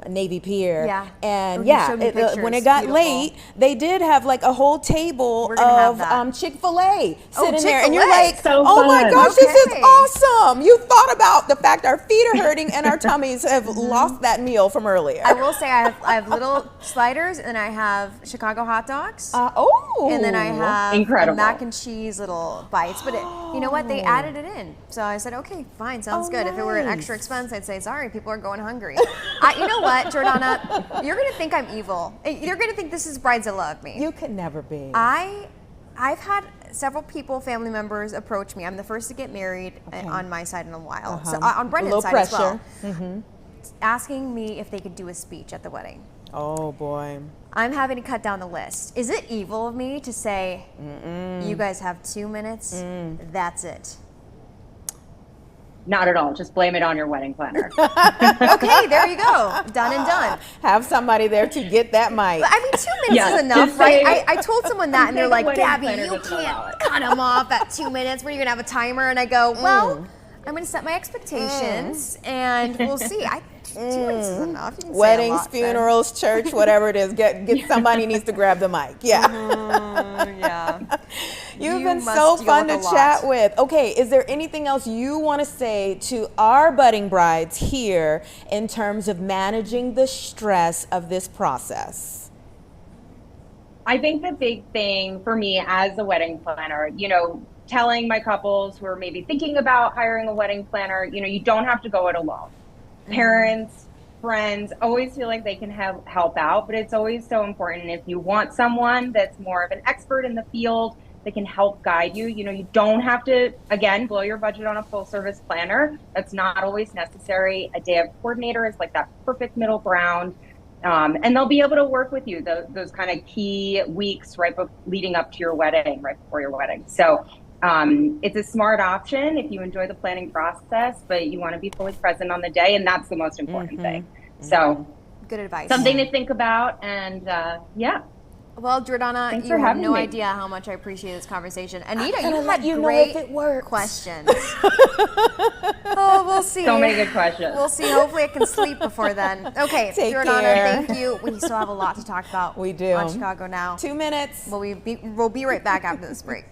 Navy Pier, and when it got late, they did have like a whole table of Chick-fil-A sitting there, and you're like, my gosh, this is awesome. You thought about the fact our feet are hurting and our tummies have lost that meal from earlier. I will say I have little sliders, and I have Chicago hot dogs, and then I have mac and cheese little bites, but you know what, they added it in, so I said, okay, fine, sounds good. If it were an extra expense, I'd say, sorry, people are going hungry. You know what, Jordana? You're going to think I'm evil. You're going to think this is Bridezilla of me. You could never be. I I've had several people, family members, approach me. I'm the first to get married on my side in a while. So on Brendan's side as well. Asking me if they could do a speech at the wedding. Oh boy. I'm having to cut down the list. Is it evil of me to say, you guys have 2 minutes, that's it? Not at all. Just blame it on your wedding planner. Okay, there you go. Done and done. Have somebody there to get that mic. But I mean, 2 minutes is enough, right? I told someone that, and they're like, Gabby, you can't cut them off at 2 minutes. Where are you going to have a timer? And I go, well, I'm going to set my expectations, and we'll see. 2 minutes is enough. You can say Weddings, a lot, funerals, church, whatever it is. Get somebody needs to grab the mic. Yeah. Yeah. You've You been must so deal fun with to a chat lot. with. Okay, is there anything else you want to say to our budding brides here in terms of managing the stress of this process? I think the big thing for me as a wedding planner, telling my couples who are maybe thinking about hiring a wedding planner, you don't have to go it alone. Parents, friends always feel like they can help out, but it's always so important if you want someone that's more of an expert in the field that can help guide you. You don't have to, again, blow your budget on a full service planner. That's not always necessary. A day of coordinator is like that perfect middle ground. And they'll be able to work with you those kind of key weeks leading up to your wedding, right before your wedding. So it's a smart option if you enjoy the planning process, but you want to be fully present on the day, and that's the most important thing. So good advice. Something to think about, and yeah. Well, Jordana, Thanks you for have having no me. idea how much I appreciate this conversation. Anita, I'm you gonna had let you know great if it works. questions. Oh, we'll see. So many good questions. We'll see. Hopefully I can sleep before then. Okay, Take Jordana, care. thank you. We still have a lot to talk about. We do. On Chicago Now. 2 minutes. We'll be right back after this break.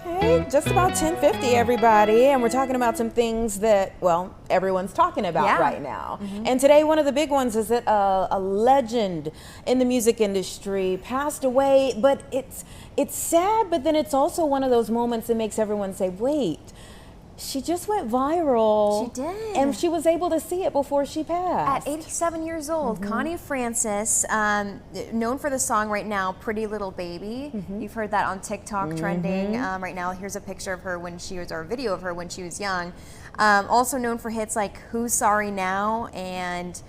Okay, just about 10:50, everybody, and we're talking about some things that, well, everyone's talking about right now. And today, one of the big ones is that a legend in the music industry passed away. But it's sad, but then it's also one of those moments that makes everyone say, "Wait." She just went viral. She did. And she was able to see it before she passed. At 87 years old, Connie Francis, known for the song right now, Pretty Little Baby. You've heard that on TikTok trending right now. Here's a picture of her when she was, or a video of her when she was young. Also known for hits like Who's Sorry Now and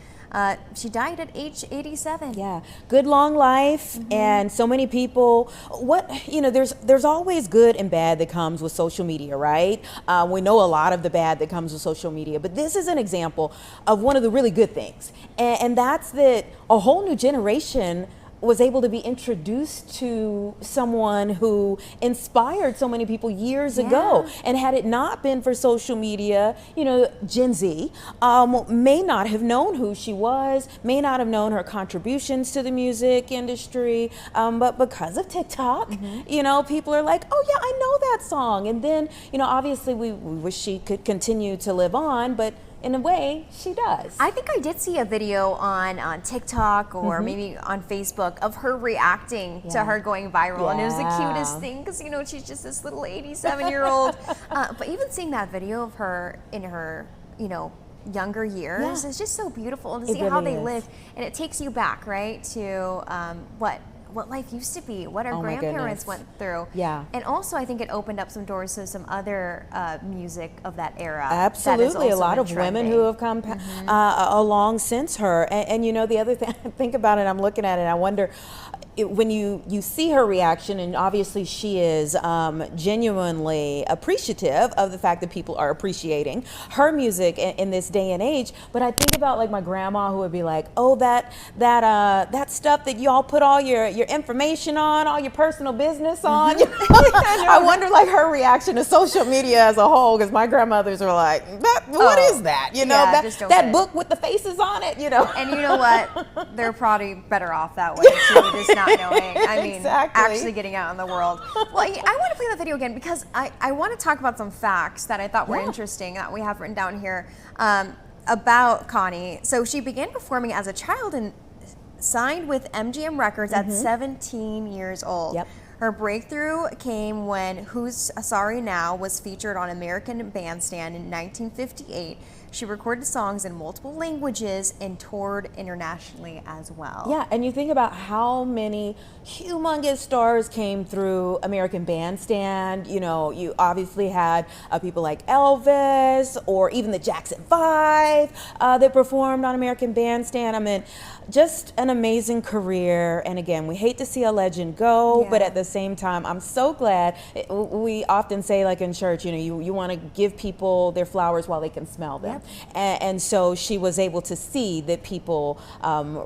She died at age 87. Yeah, good long life, and so many people. There's always good and bad that comes with social media, right? We know a lot of the bad that comes with social media, but this is an example of one of the really good things, and that's that a whole new generation was able to be introduced to someone who inspired so many people years ago. And had it not been for social media, Gen Z may not have known who she was, may not have known her contributions to the music industry, but because of TikTok, people are like, oh yeah, I know that song. And then, obviously we wish she could continue to live on, but in a way, she does. I think I did see a video on TikTok or maybe on Facebook of her reacting to her going viral. And it was the cutest thing because, she's just this little 87-year-old. But even seeing that video of her in her, younger years is just so beautiful to see how they lived. And it takes you back, right, to what life used to be, what our grandparents went through. Yeah. And also I think it opened up some doors to some other music of that era. Absolutely. A lot of women who have come along since her. And the other thing, I think about it, I'm looking at it, I wonder, when you see her reaction, and obviously she is genuinely appreciative of the fact that people are appreciating her music in this day and age. But I think about like my grandma who would be like, oh, that stuff that y'all put all your information on, all your personal business on. I wonder like her reaction to social media as a whole, because my grandmothers were like, what is that? That book with the faces on it, And you know what? They're probably better off that way too, just not knowing. I mean, actually getting out in the world. Well, I want to play that video again because I want to talk about some facts that I thought were interesting that we have written down here about Connie. So she began performing as a child and signed with MGM Records at 17 years old. Yep. Her breakthrough came when Who's Sorry Now was featured on American Bandstand in 1958. She recorded songs in multiple languages and toured internationally as well. Yeah, and you think about how many humongous stars came through American Bandstand. You obviously had people like Elvis or even the Jackson 5 that performed on American Bandstand. I mean, just an amazing career. And again, we hate to see a legend go, but at the same time, I'm so glad. We often say, like in church, you want to give people their flowers while they can smell them. Yep. And so she was able to see that people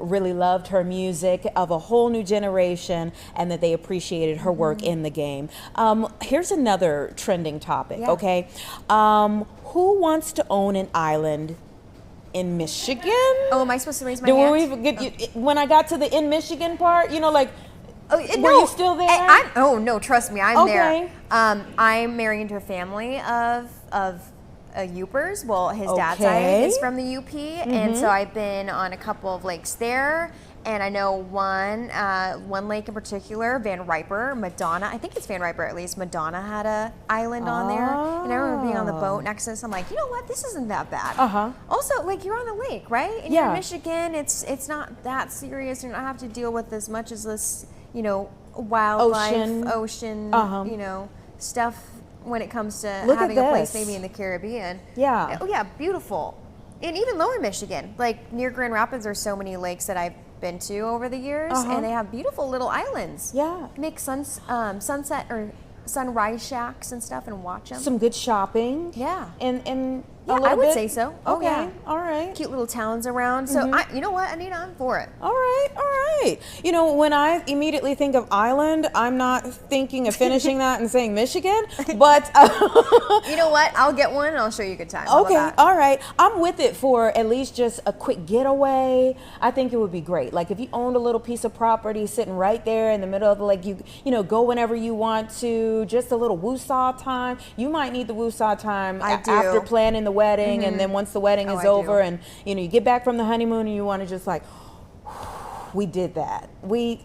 really loved her music of a whole new generation and that they appreciated her work in the game. Here's another trending topic, okay? Who wants to own an island in Michigan? Oh, am I supposed to raise my hand? When I got to the in Michigan part, were you still there? No, trust me, I'm there. I'm married into a family of Upers. Well, his dad's side is from the UP, and so I've been on a couple of lakes there. And I know one lake in particular, Van Riper, Madonna. I think it's Van Riper at least. Madonna had a island on there, and I remember being on the boat next to this. I'm like, you know what? This isn't that bad. Also, like you're on a lake, right? And you're in Michigan. It's not that serious. You don't have to deal with as much as this, wildlife, ocean, stuff when it comes to having a place maybe in the Caribbean. Yeah. Oh yeah, beautiful. And even lower Michigan, like near Grand Rapids, there's so many lakes that I've been to over the years, and they have beautiful little islands. Yeah. Make sunset or sunrise shacks and stuff and watch them. Some good shopping. Yeah. And I would say so. Oh, okay. yeah. All right. Cute little towns around. So, you know what, Anita, I'm for it. All right. All right. When I immediately think of island, I'm not thinking of finishing that and saying Michigan, but. You know what? I'll get one and I'll show you a good time. Okay. All right. I'm with it for at least just a quick getaway. I think it would be great. Like if you owned a little piece of property sitting right there in the middle of the lake, you go whenever you want to, just a little woosah time. You might need the woosah time after planning the wedding, and then once the wedding is over and you get back from the honeymoon and you want to just like, we did that. We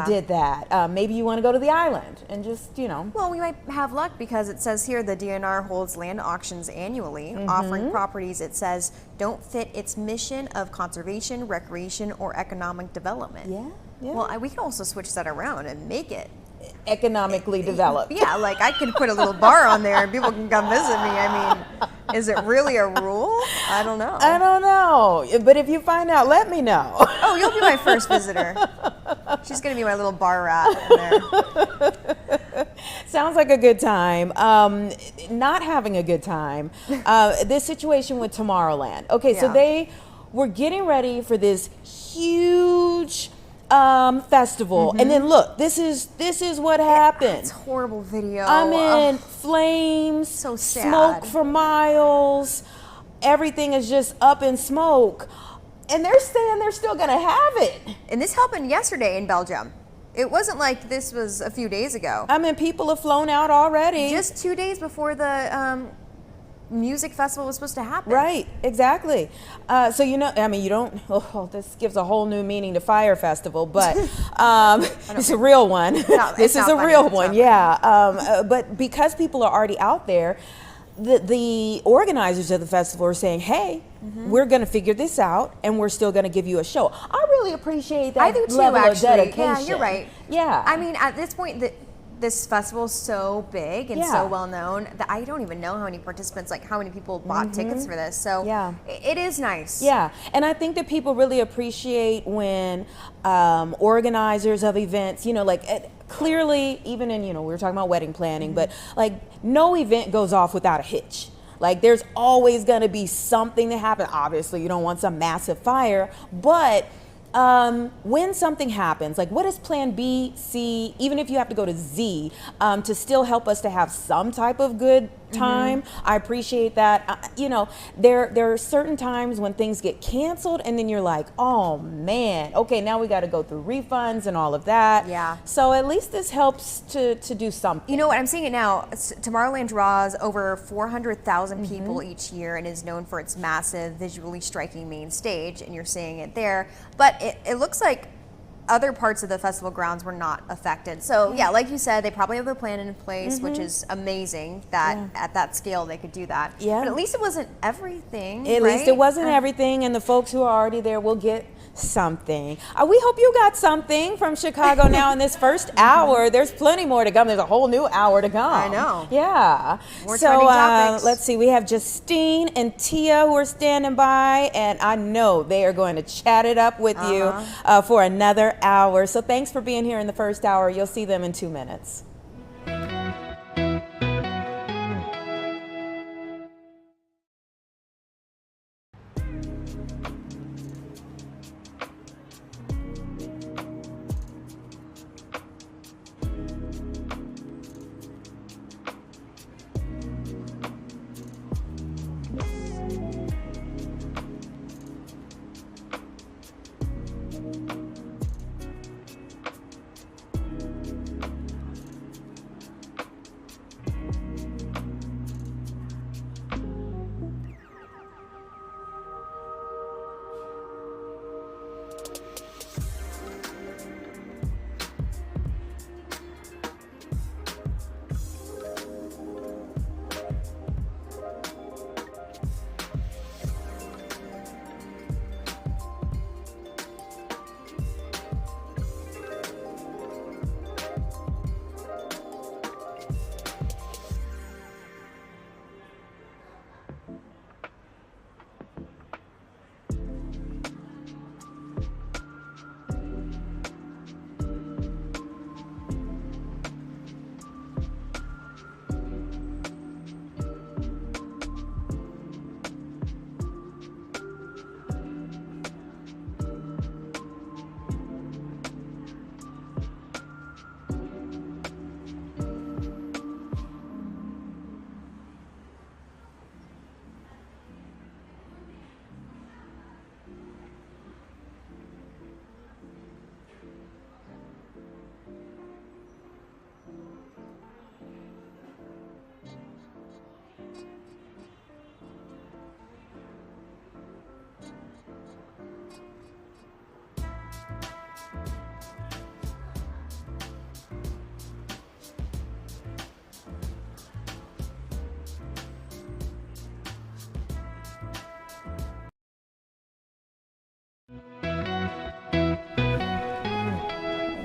did that. Maybe you want to go to the island and just, Well, we might have luck because it says here the DNR holds land auctions annually, offering properties, it says, don't fit its mission of conservation, recreation, or economic development. Yeah. Well, we can also switch that around and make it economically developed. Yeah, like I could put a little bar on there and people can come visit me. I mean, Is it really a rule? I don't know. I don't know. But if you find out, let me know. Oh, you'll be my first visitor. She's going to be my little bar rat in there. Sounds like a good time. Not having a good time. This situation with Tomorrowland. Okay, so they were getting ready for this huge festival, and then look, this is what happened. It's a horrible video. I mean, flames, so sad. Smoke for miles. Everything is just up in smoke, and they're saying they're still gonna have it. And this happened yesterday in Belgium. It wasn't like this was a few days ago. I mean, people have flown out already. Just 2 days before the music festival was supposed to happen. Right, exactly. So, you know, I mean, you don't, this gives a whole new meaning to Fire Festival, but it's a real one. This is a real one, yeah. But because people are already out there, the organizers of the festival are saying, hey, we're going to figure this out and we're still going to give you a show. I really appreciate that. I do too, level actually. Of dedication. Yeah, you're right. Yeah. I mean, at this point, this festival is so big and so well known that I don't even know how many participants, like how many people bought tickets for this. So it is nice. Yeah, and I think that people really appreciate when organizers of events, you know, like clearly, even in, you know, we were talking about wedding planning, but like no event goes off without a hitch. Like there's always going to be something that happens. Obviously, you don't want some massive fire, but when something happens, like what is plan B, C, even if you have to go to Z, to still help us to have some type of good time, I appreciate that. You know, there are certain times when things get canceled and then you're like, oh man, okay, now we got to go through refunds and all of that. Yeah. So at least this helps to do something. You know what, I'm seeing it now. Tomorrowland draws over 400,000 people each year and is known for its massive, visually striking main stage, and you're seeing it there. But it looks like other parts of the festival grounds were not affected. So yeah, like you said, they probably have a plan in place, which is amazing that at that scale they could do that. Yeah. But at least it wasn't everything. At least it wasn't everything, and the folks who are already there will get something. We hope you got something from Chicago Now in this first hour. There's plenty more to come. There's a whole new hour to come. I know. Yeah. More trending topics. Let's see. We have Justine and Tia who are standing by, and I know they are going to chat it up with you for another hour. So thanks for being here in the first hour. You'll see them in 2 minutes.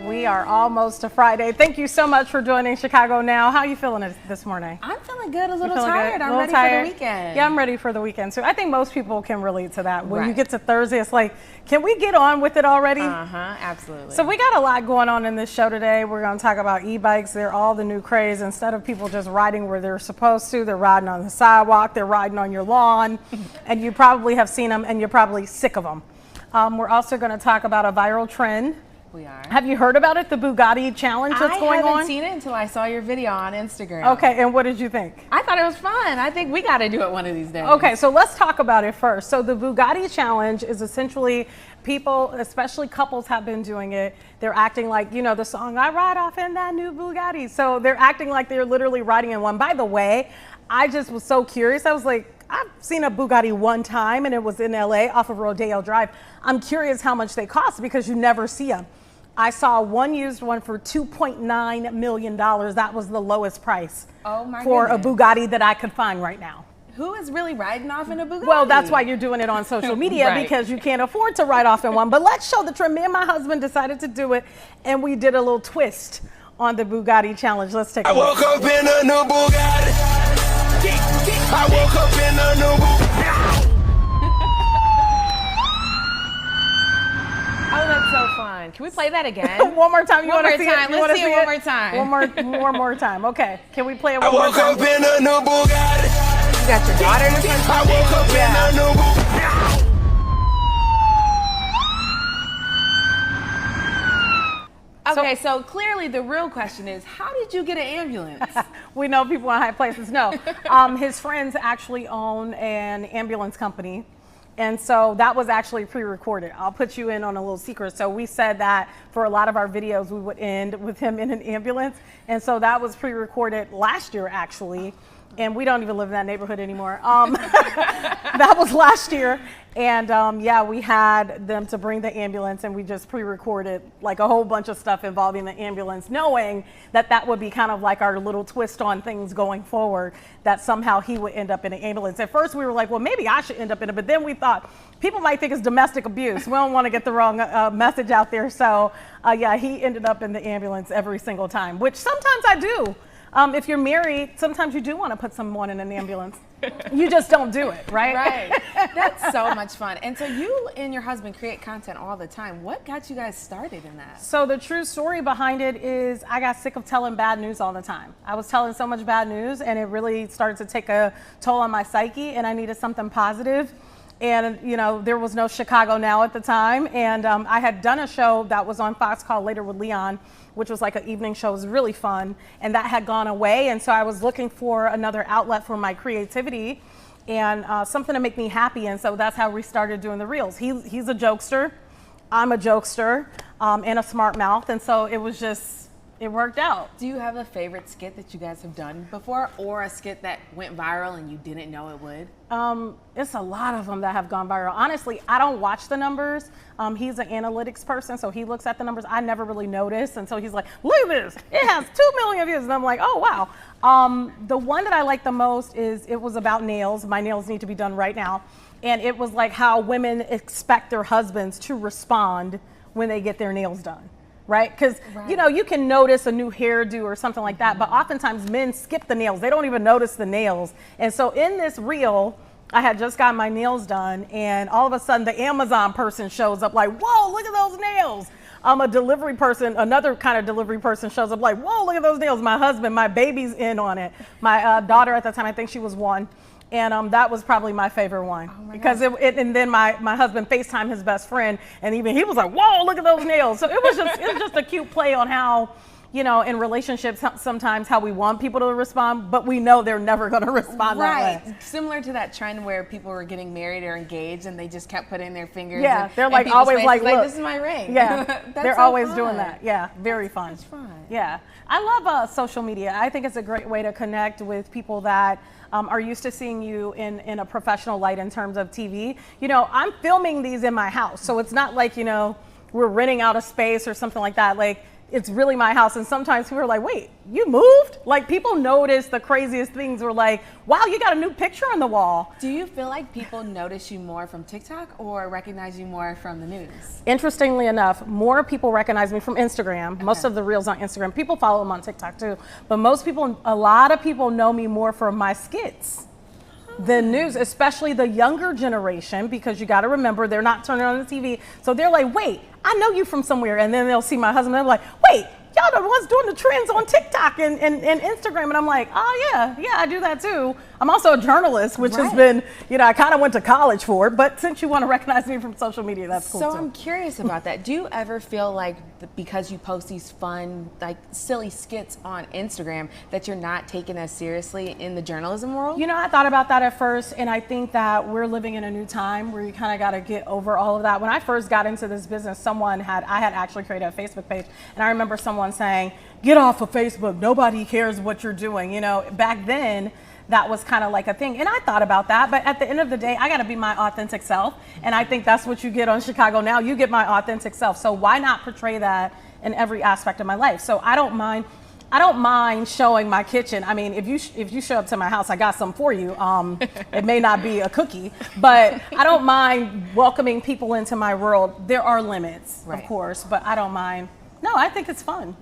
We are almost to Friday. Thank you so much for joining Chicago Now. How are you feeling this morning? I'm feeling feeling good, a little Feeling tired. good. I'm A little ready tired. for the weekend. Yeah, I'm ready for the weekend too. I think most people can relate to that. When you Right. get to Thursday, it's like, can we get on with it already? Absolutely. So we got a lot going on in this show today. We're going to talk about e-bikes. They're all the new craze. Instead of people just riding where they're supposed to, they're riding on the sidewalk, they're riding on your lawn, and you probably have seen them and you're probably sick of them. We're also going to talk about a viral trend. We are. Have you heard about it, the Bugatti challenge that's going on? I haven't seen it until I saw your video on Instagram. Okay, and what did you think? I thought it was fun. I think we got to do it one of these days. Okay, so let's talk about it first. So the Bugatti challenge is essentially people, especially couples, have been doing it. They're acting like, you know, the song, I ride off in that new Bugatti. So they're acting like they're literally riding in one. By the way, I just was so curious. I was like, I've seen a Bugatti one time and it was in LA off of Rodeo Drive. I'm curious how much they cost because you never see them. I saw one used one for $2.9 million. That was the lowest price for a Bugatti that I could find right now. Who is really riding off in a Bugatti? Well, that's why you're doing it on social media Right. because you can't afford to ride off in one. But let's show the trend. Me and my husband decided to do it, and we did a little twist on the Bugatti challenge. Let's take a look. I woke up in a new Bugatti. I woke up in a new Bugatti. Oh, that's so fun. Can we play that again? One more time. You One want to more see time. it? You Let's wanna see it one more time. One more time. Okay. Can we play it I one more woke up time? in a new Bugatti. You got your daughter in the front I woke up in a new Bugatti. Okay, so clearly the real question is, how did you get an ambulance? We know people in high places. No, his friends actually own an ambulance company. And so that was actually pre-recorded. I'll put you in on a little secret. So we said that for a lot of our videos, we would end with him in an ambulance. And so that was pre-recorded last year, actually. And we don't even live in that neighborhood anymore. That was last year. And yeah, we had them to bring the ambulance and we just pre-recorded like a whole bunch of stuff involving the ambulance, knowing that that would be kind of like our little twist on things going forward, that somehow he would end up in an ambulance. At first we were like, well, maybe I should end up in it. But then we thought people might think it's domestic abuse. We don't want to get the wrong message out there. So yeah, he ended up in the ambulance every single time, which sometimes I do. If you're married, sometimes you do want to put someone in an ambulance. You just don't do it, right? Right. That's so much fun. And so you and your husband create content all the time. What got you guys started in that? So the true story behind it is I got sick of telling bad news all the time. I was telling so much bad news and it really started to take a toll on my psyche and I needed something positive. And, you know, there was no ChicagoNOW at the time. And I had done a show that was on Fox called Later with Leon, which was like an evening show. It was really fun. And that had gone away. And so I was looking for another outlet for my creativity and something to make me happy. And so that's how we started doing the reels. He's a jokester. I'm a jokester and a smart mouth. And so it was just, it worked out. Do you have a favorite skit that you guys have done before, or a skit that went viral and you didn't know it would? It's a lot of them that have gone viral. Honestly, I don't watch the numbers. He's an analytics person, so he looks at the numbers. I never really noticed until he's like, look at this, it has 2 million views. And I'm like, oh, wow. The one that I like the most is, it was about nails. My nails need to be done right now. And it was like how women expect their husbands to respond when they get their nails done. Right? Because, you know, you can notice a new hairdo or something like that, but oftentimes men skip the nails. They don't even notice the nails. And so in this reel, I had just got my nails done and all of a sudden the Amazon person shows up like, whoa, look at those nails. A delivery person, another kind of delivery person shows up like, whoa, look at those nails. My husband, my baby's in on it. My daughter at the time, I think she was 1. And that was probably my favorite one because and then my husband FaceTimed his best friend and even he was like, whoa, look at those nails. So it was just a cute play on how, you know, in relationships, sometimes how we want people to respond, but we know they're never going to respond that way. Similar to that trend where people were getting married or engaged and they just kept putting their fingers. Yeah, they're in like people's always faces, like, look, this is my ring. Yeah, they're so always fun. doing that. Yeah, very fun. That's fun. Yeah, I love social media. I think it's a great way to connect with people that are used to seeing you in a professional light in terms of TV. You know, I'm filming these in my house, so it's not like, you know, we're renting out a space or something like that. Like, it's really my house. And sometimes people are like, wait, you moved? Like, people notice the craziest things. We're like, wow, you got a new picture on the wall. Do you feel like people notice you more from TikTok or recognize you more from the news? Interestingly enough, more people recognize me from Instagram. Okay. Most of the reels on Instagram. People follow them on TikTok too. But a lot of people know me more from my skits. The news, especially the younger generation, because you got to remember they're not turning on the TV. So they're like, wait, I know you from somewhere. And then they'll see my husband and they're like, wait, y'all the ones doing the trends on TikTok and Instagram. And I'm like, oh yeah, I do that too. I'm also a journalist, which has been, I kind of went to college for it. But since you want to recognize me from social media, that's cool too. So I'm curious about that. Do you ever feel like because you post these fun, like silly skits on Instagram that you're not taken as seriously in the journalism world? I thought about that at first, and I think that we're living in a new time where you kind of got to get over all of that. When I first got into this business, I had actually created a Facebook page, and I remember someone saying, get off of Facebook, nobody cares what you're doing. Back then, that was kind of like a thing. And I thought about that, but at the end of the day, I got to be my authentic self. And I think that's what you get on Chicago Now. You get my authentic self. So why not portray that in every aspect of my life? So I don't mind showing my kitchen. I mean, if you show up to my house, I got some for you. It may not be a cookie, but I don't mind welcoming people into my world. There are limits, of course, but I don't mind. No, I think it's fun.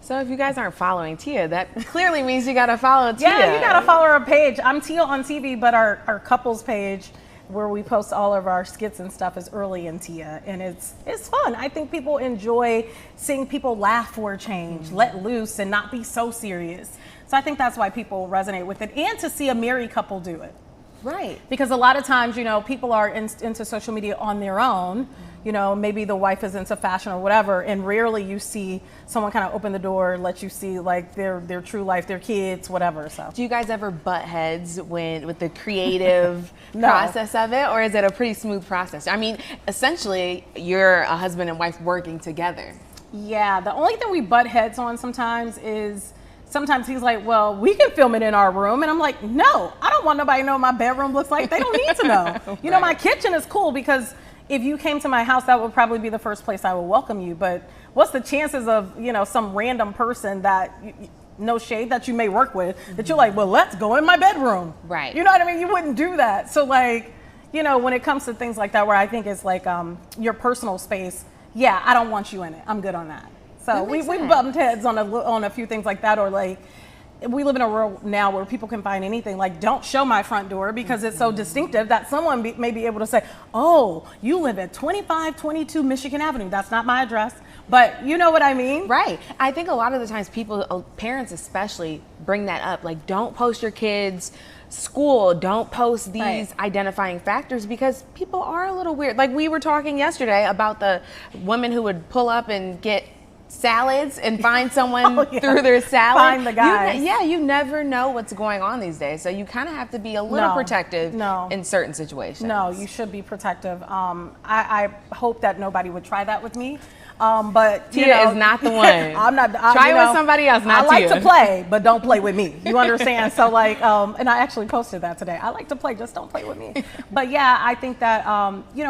So if you guys aren't following Tia, that clearly means you gotta follow Tia. Yeah, you gotta follow our page. I'm Tia on TV, but our couples page where we post all of our skits and stuff is Early in Tia, and it's fun. I think people enjoy seeing people laugh for a change, let loose, and not be so serious. So I think that's why people resonate with it, and to see a married couple do it. Right. Because a lot of times, people are into social media on their own. Maybe the wife is into fashion or whatever, and rarely you see someone kind of open the door, let you see like their true life, their kids, whatever. So, do you guys ever butt heads with the creative process of it, or is it a pretty smooth process? I mean, essentially, you're a husband and wife working together. Yeah, the only thing we butt heads on sometimes is. Sometimes he's like, well, we can film it in our room. And I'm like, no, I don't want nobody to know what my bedroom looks like. They don't need to know. My kitchen is cool because if you came to my house, that would probably be the first place I would welcome you. But what's the chances of, some random person that, no shade, that you may work with, that you're like, well, let's go in my bedroom. Right. You know what I mean? You wouldn't do that. So when it comes to things like that, where I think it's like your personal space, yeah, I don't want you in it. I'm good on that. So we bumped heads on a few things like that, or like we live in a world now where people can find anything. Like, don't show my front door because it's so distinctive that someone may be able to say, oh, you live at 2522 Michigan Avenue. That's not my address, but you know what I mean? Right. I think a lot of the times parents especially, bring that up. Like, don't post your kids' school, don't post these identifying factors because people are a little weird. Like, we were talking yesterday about the women who would pull up and get salads and find someone through their salad. Find the guys. You never know what's going on these days. So you kind of have to be a little protective in certain situations. No, you should be protective. I hope that nobody would try that with me. But Tia is not the one. I'm not. Try it with somebody else, not Tia. I like to play, but don't play with me. You understand? So and I actually posted that today. I like to play, just don't play with me. But yeah, I think that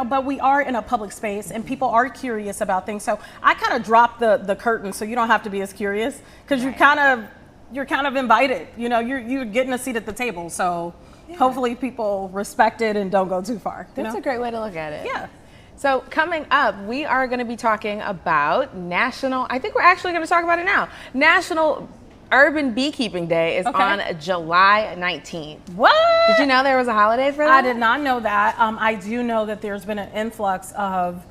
but we are in a public space and people are curious about things. So I kind of dropped the curtain, so you don't have to be as curious because you're kind of invited. You're getting a seat at the table. So hopefully people respect it and don't go too far. That's a great way to look at it. Yeah. So coming up, we are going to be talking about I think we're actually going to talk about it now. National Urban Beekeeping Day is on July 19th. What? Did you know there was a holiday for that? I did not know that. I do know that there's been an influx of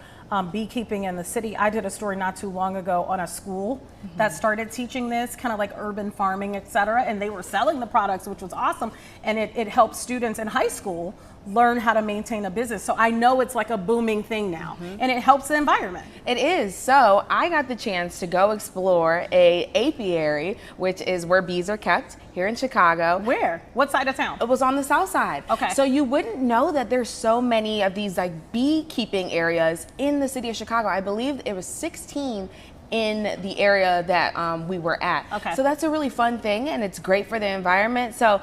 beekeeping in the city. I did a story not too long ago on a school that started teaching this, kind of like urban farming, et cetera, and they were selling the products, which was awesome. And it helped students in high school learn how to maintain a business. So I know it's like a booming thing now, and it helps the environment. It is. So I got the chance to go explore a apiary, which is where bees are kept here in Chicago. Where? What side of town? It was on the south side. Okay. So you wouldn't know that there's so many of these like beekeeping areas in the city of Chicago. I believe it was 16 in the area that we were at. Okay. So that's a really fun thing, and it's great for the environment. So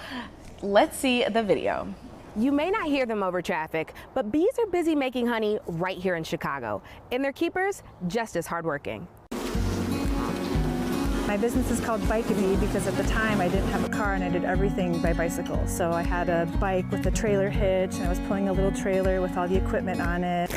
let's see the video. You may not hear them over traffic, but bees are busy making honey right here in Chicago, and their keepers just as hardworking. My business is called Bugatti because at the time I didn't have a car and I did everything by bicycle. So I had a bike with a trailer hitch and I was pulling a little trailer with all the equipment on it.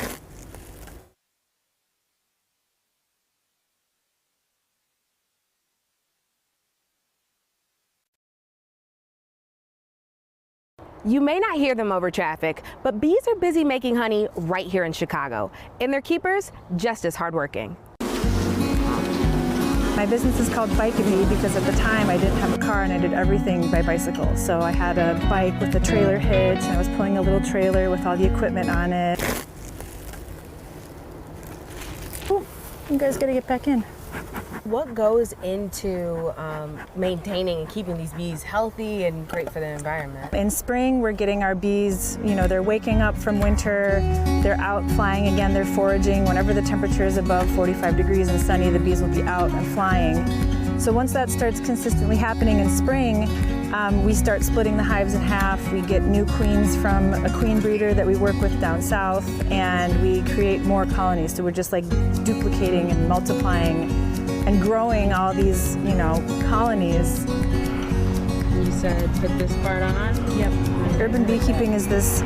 You may not hear them over traffic, but bees are busy making honey right here in Chicago, and their keepers just as hardworking. My business is called Bugatti because at the time I didn't have a car and I did everything by bicycle. So I had a bike with a trailer hitch and I was pulling a little trailer with all the equipment on it. Ooh, you guys gotta get back in. What goes into maintaining and keeping these bees healthy and great for the environment? In spring, we're getting our bees, you know, they're waking up from winter, they're out flying again, they're foraging. Whenever the temperature is above 45 degrees and sunny, the bees will be out and flying. So once that starts consistently happening in spring, we start splitting the hives in half. We get new queens from a queen breeder that we work with down south, and we create more colonies. So we're just like duplicating and multiplying and growing all these, you know, colonies. You said put this part on? Yep. Urban beekeeping is this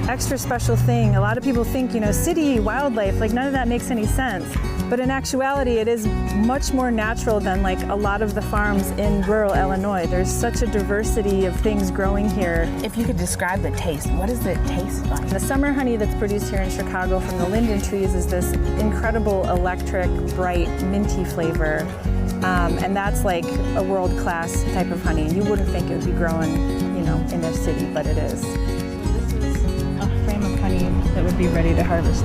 extra special thing. A lot of people think, you know, city wildlife, like none of that makes any sense. But in actuality, it is much more natural than like a lot of the farms in rural Illinois. There's such a diversity of things growing here. If you could describe the taste, what does it taste like? The summer honey that's produced here in Chicago from the linden trees is this incredible electric, bright, minty flavor. And that's like a world-class type of honey. You wouldn't think it would be growing, you know, in a city, but it is. This is a frame of honey that would be ready to harvest.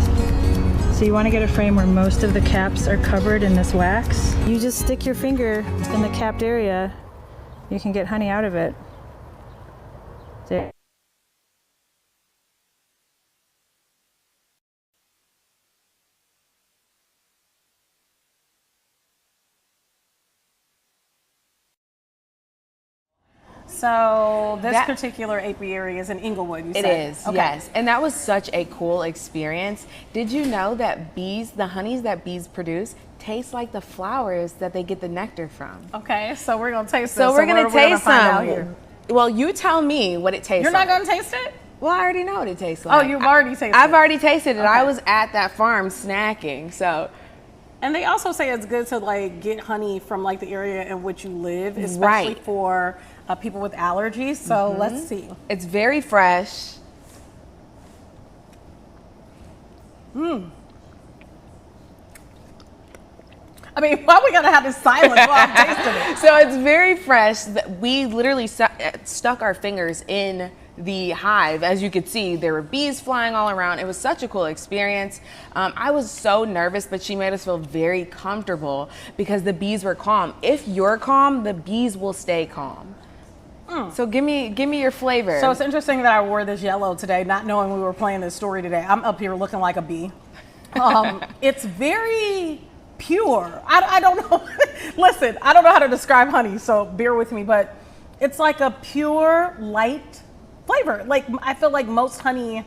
So you want to get a frame where most of the caps are covered in this wax. You just stick your finger in the capped area, you can get honey out of it. There. So this particular apiary is in Inglewood, you said? It is, okay. Yes. And that was such a cool experience. Did you know that bees, the honeys that bees produce, taste like the flowers that they get the nectar from? Okay, so we're gonna taste this. So we're gonna taste some. Well, you tell me what it tastes like. You're not gonna taste it? Well, I already know what it tastes like. Oh, you've already tasted it? I've already tasted it. Okay. I was at that farm snacking, so. And they also say it's good to like get honey from like the area in which you live, especially for people with allergies. So let's see. It's very fresh. I mean, why we gotta have this silence while I'm tasting it? So it's very fresh. We literally stuck our fingers in the hive. As you could see, there were bees flying all around. It was such a cool experience. I was so nervous, but she made us feel very comfortable because the bees were calm. If you're calm, the bees will stay calm. So give me your flavor. So it's interesting that I wore this yellow today, not knowing we were playing this story today. I'm up here looking like a bee. It's very pure. I don't know. Listen, I don't know how to describe honey, so bear with me, but it's like a pure, light flavor. Like I feel like most honey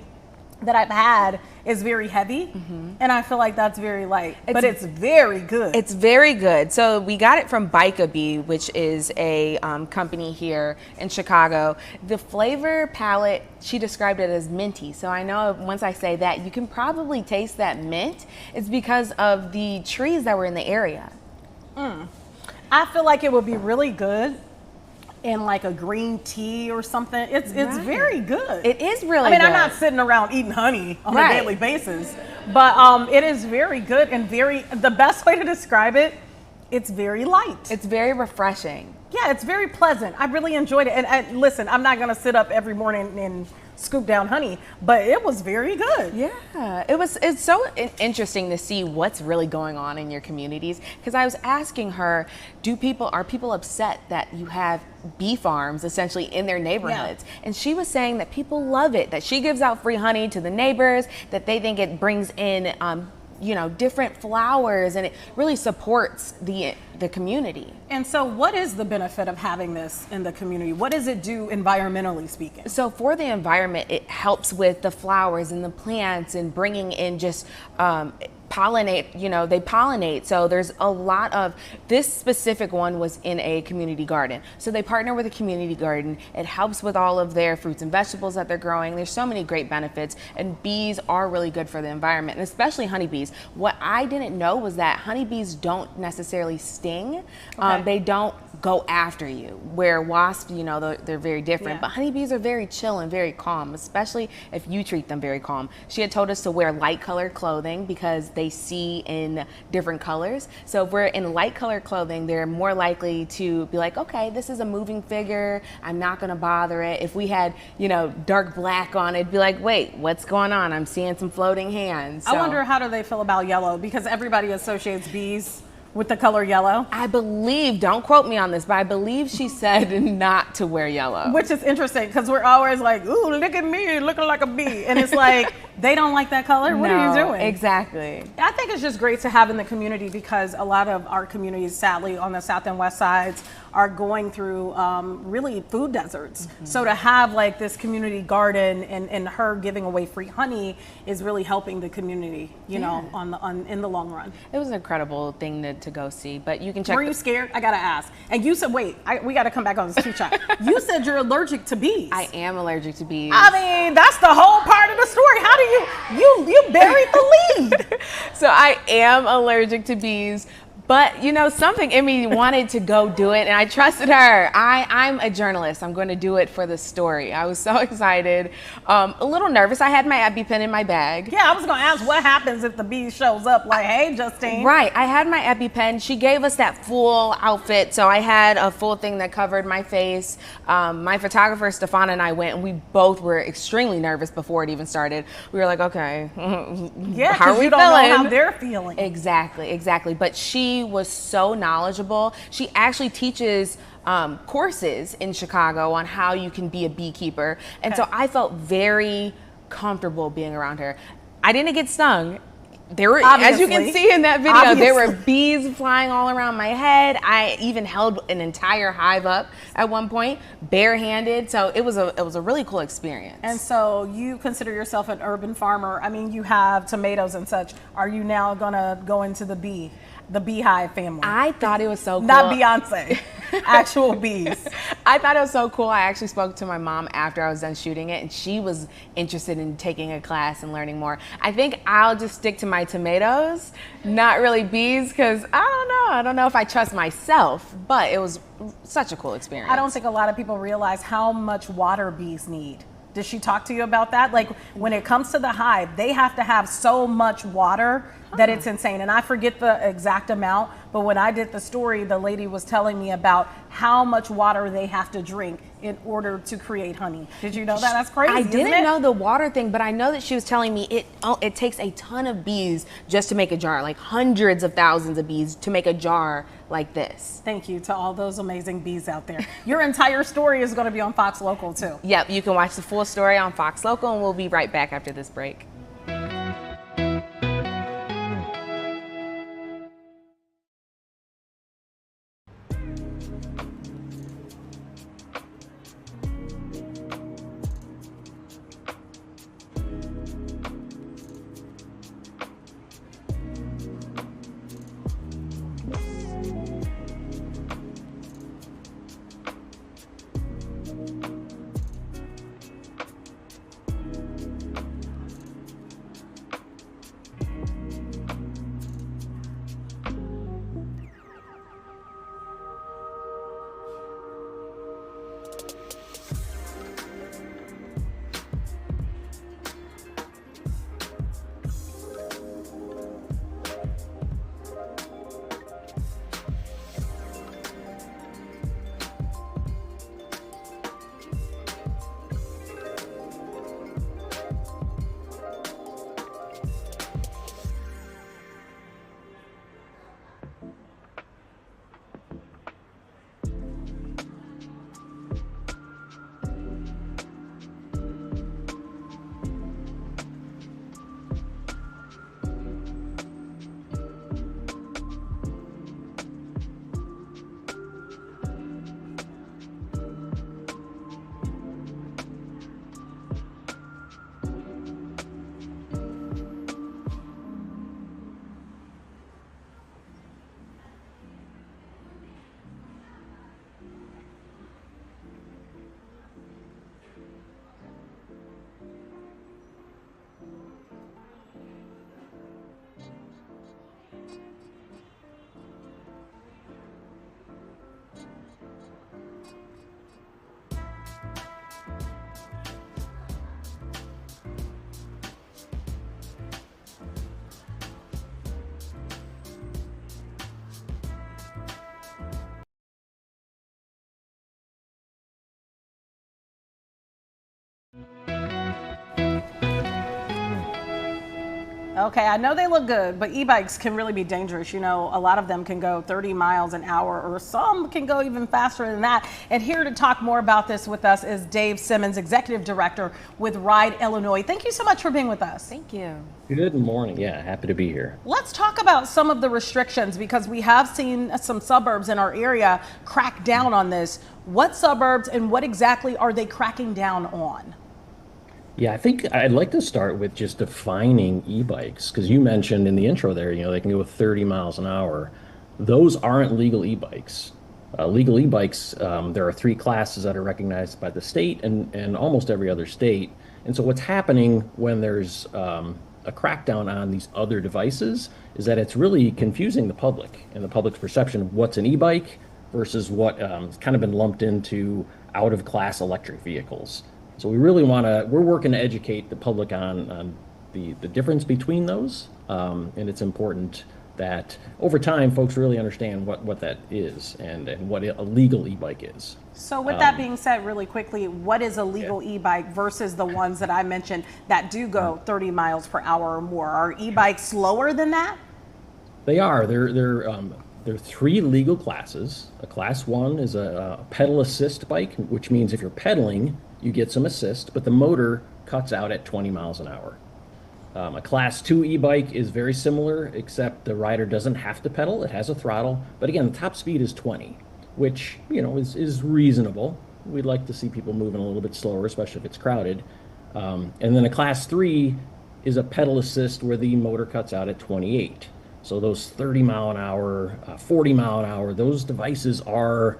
that I've had is very heavy, and I feel like that's very light, but it's very good. It's very good. So we got it from Bugatti, which is a company here in Chicago. The flavor palette, she described it as minty. So I know once I say that, you can probably taste that mint. It's because of the trees that were in the area. I feel like it would be really good in like a green tea or something. It's very good. It is really good. I'm not sitting around eating honey on a daily basis, but it is very good and the best way to describe it, it's very light. It's very refreshing. Yeah, it's very pleasant. I really enjoyed it. And listen, I'm not gonna sit up every morning and scoop down honey, but it was very good. Yeah, it's so interesting to see what's really going on in your communities, because I was asking her, are people upset that you have bee farms essentially in their neighborhoods? Yeah. And she was saying that people love it, that she gives out free honey to the neighbors, that they think it brings in different flowers, and it really supports the community. And so what is the benefit of having this in the community? What does it do environmentally speaking? So for the environment, it helps with the flowers and the plants and bringing in just pollinate, they pollinate. So there's a lot of, this specific one was in a community garden. So they partner with a community garden. It helps with all of their fruits and vegetables that they're growing. There's so many great benefits, and bees are really good for the environment, and especially honeybees. What I didn't know was that honeybees don't necessarily sting. They don't go after you, where wasps, they're very different. But honeybees are very chill and very calm, especially if you treat them very calm. She had told us to wear light colored clothing because they see in different colors. So if we're in light colored clothing, they're more likely to be like, okay, this is a moving figure, I'm not gonna bother it. If we had, dark black on, it'd be like, wait, what's going on? I'm seeing some floating hands. So, I wonder, how do they feel about yellow? Because everybody associates bees with the color yellow. I believe, don't quote me on this, but I believe she said not to wear yellow. Which is interesting, because we're always like, ooh, look at me looking like a bee. And it's like, they don't like that color? What are you doing? Exactly. I think it's just great to have in the community, because a lot of our communities, sadly, on the south and west sides, are going through really food deserts. So to have like this community garden and her giving away free honey is really helping the community, in the long run. It was an incredible thing to go see, but you can check. Were you scared? I gotta ask. And you said, wait, we gotta come back on this shot. You said you're allergic to bees. I am allergic to bees. I mean, that's the whole part of the story. How do you buried the lead? So I am allergic to bees. But something in me wanted to go do it, and I trusted her. I'm a journalist. I'm going to do it for the story. I was so excited, a little nervous. I had my EpiPen in my bag. Yeah, I was going to ask, what happens if the bee shows up like, hey, Justine? Right, I had my EpiPen. She gave us that full outfit, so I had a full thing that covered my face. My photographer, Stefan, and I went, and we both were extremely nervous before it even started. We were like, okay, yeah, how are we you don't feeling? know how they're feeling. Exactly. But she was so knowledgeable. She actually teaches courses in Chicago on how you can be a beekeeper. And so I felt very comfortable being around her. I didn't get stung. There were, as you can see in that video, there were bees flying all around my head. I even held an entire hive up at one point, barehanded. So it was a really cool experience. And so you consider yourself an urban farmer. I mean, you have tomatoes and such. Are you now gonna go into the beehive family? I thought it was so cool. Not Beyonce, actual bees. I thought it was so cool. I actually spoke to my mom after I was done shooting it, and she was interested in taking a class and learning more. I think I'll just stick to my tomatoes, not really bees, because I don't know if I trust myself, but it was such a cool experience. I don't think a lot of people realize how much water bees need. Did she talk to you about that? Like, when it comes to the hive, they have to have so much water that it's insane. And I forget the exact amount, but when I did the story, the lady was telling me about how much water they have to drink in order to create honey. Did you know that? That's crazy. I didn't know the water thing, but I know that she was telling me it takes a ton of bees just to make a jar, like hundreds of thousands of bees to make a jar like this. Thank you to all those amazing bees out there. Your entire story is going to be on Fox Local too. Yep, you can watch the full story on Fox Local, and we'll be right back after this break. Okay, I know they look good, but e-bikes can really be dangerous. You know, a lot of them can go 30 miles an hour, or some can go even faster than that. And here to talk more about this with us is Dave Simmons, Executive Director with Ride Illinois. Thank you so much for being with us. Thank you. Good morning. Yeah, happy to be here. Let's talk about some of the restrictions, because we have seen some suburbs in our area crack down on this. What suburbs and what exactly are they cracking down on? Yeah, I think I'd like to start with just defining e-bikes, because you mentioned in the intro there, you know, they can go 30 miles an hour. Those aren't legal e-bikes. Legal e-bikes, there are 3 classes that are recognized by the state and almost every other state. And so what's happening when there's a crackdown on these other devices is that it's really confusing the public and the public's perception of what's an e-bike versus what has kind of been lumped into out-of-class electric vehicles. So we really we're working to educate the public on the difference between those. And it's important that over time, folks really understand what that is and what a legal e-bike is. So with that being said, really quickly, what is a legal e-bike versus the ones that I mentioned that do go 30 miles per hour or more? Are e-bikes slower than that? They are. There are 3 legal classes. A class 1 is a pedal assist bike, which means if you're pedaling, you get some assist, but the motor cuts out at 20 miles an hour. A class 2 e-bike is very similar, except the rider doesn't have to pedal. It has a throttle, but again, the top speed is 20, which, you know, is reasonable. We'd like to see people moving a little bit slower, especially if it's crowded. And then a class 3 is a pedal assist where the motor cuts out at 28. So those 30 mile an hour, 40 mile an hour, those devices are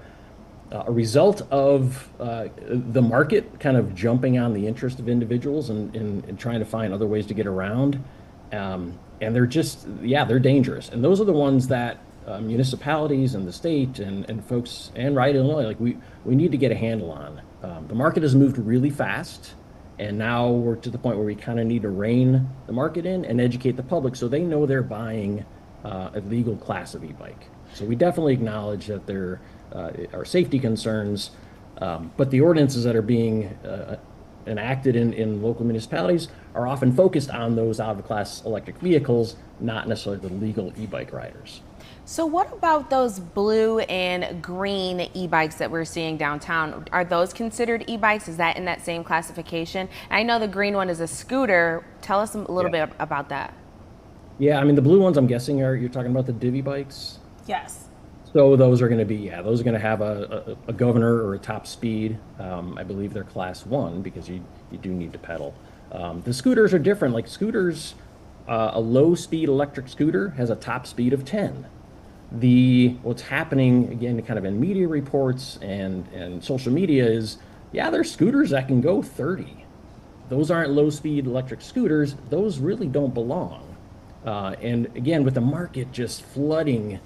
a result of the market kind of jumping on the interest of individuals and trying to find other ways to get around. And they're just, they're dangerous. And those are the ones that municipalities and the state and folks and Ride Illinois, like we need to get a handle on. The market has moved really fast. And now we're to the point where we kind of need to rein the market in and educate the public so they know they're buying a legal class of e-bike. So we definitely acknowledge that there are safety concerns, but the ordinances that are being enacted in local municipalities are often focused on those out-of-class electric vehicles, not necessarily the legal e-bike riders. So what about those blue and green e-bikes that we're seeing downtown? Are those considered e-bikes? Is that in that same classification? And I know the green one is a scooter. Tell us a little bit about that. Yeah, I mean, the blue ones, I'm guessing, you're talking about the divvy bikes? Yes. So those are going to be, those are going to have a governor or a top speed. I believe they're class 1 because you do need to pedal. The scooters are different. Like scooters, a low speed electric scooter has a top speed of 10. What's happening, again, kind of in media reports and social media is, there's scooters that can go 30. Those aren't low speed electric scooters. Those really don't belong. And again, with the market just flooding,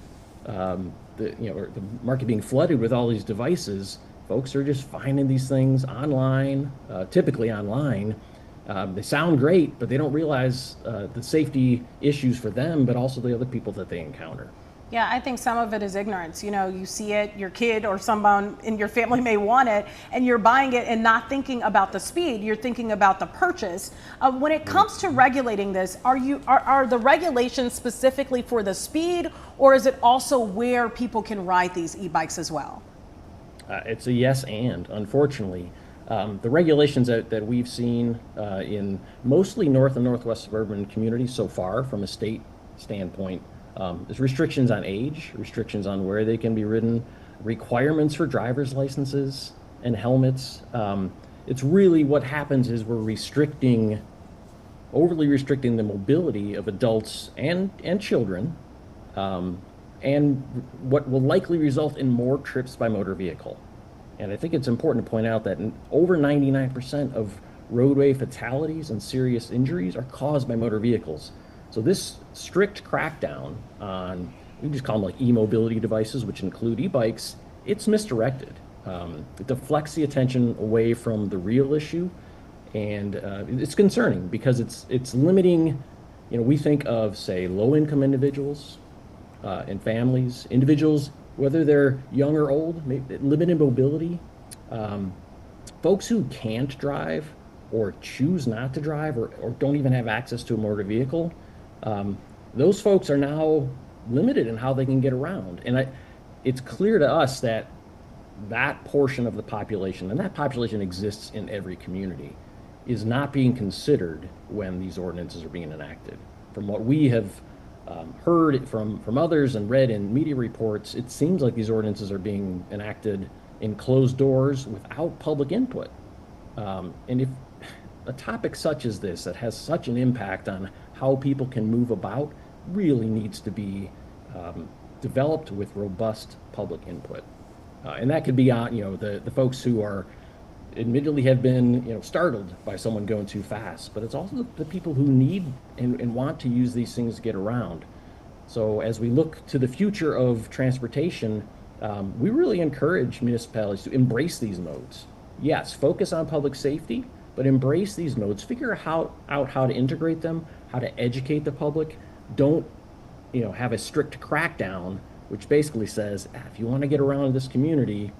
the market being flooded with all these devices, folks are just finding these things online, typically online. They sound great, but they don't realize the safety issues for them, but also the other people that they encounter. Yeah, I think some of it is ignorance. You know, you see it, your kid or someone in your family may want it, and you're buying it and not thinking about the speed. You're thinking about the purchase. When it comes to regulating this, are the regulations specifically for the speed, or is it also where people can ride these e-bikes as well? It's a yes and, unfortunately. The regulations that we've seen in mostly north and northwest suburban communities so far from a state standpoint, there's restrictions on age, restrictions on where they can be ridden, requirements for driver's licenses and helmets. It's really what happens is we're overly restricting the mobility of adults and children, and what will likely result in more trips by motor vehicle. And I think it's important to point out that over 99% of roadway fatalities and serious injuries are caused by motor vehicles. So this strict crackdown on, we just call them like e-mobility devices, which include e-bikes, it's misdirected. It deflects the attention away from the real issue, and it's concerning because it's limiting, we think of, say, low-income individuals and families, individuals, whether they're young or old, limited mobility, folks who can't drive or choose not to drive or don't even have access to a motor vehicle. those folks are now limited in how they can get around. And it's clear to us that that portion of the population, and that population exists in every community, is not being considered when these ordinances are being enacted. From what we have heard from others and read in media reports, it seems like these ordinances are being enacted in closed doors without public input. And if a topic such as this, that has such an impact on how people can move about, really needs to be developed with robust public input. And that could be on, the folks who are admittedly have been, startled by someone going too fast, but it's also the people who need and want to use these things to get around. So as we look to the future of transportation, we really encourage municipalities to embrace these modes. Yes, focus on public safety, but embrace these modes. Figure out how to integrate them, how to educate the public. Don't, have a strict crackdown, which basically says, if you want to get around this community,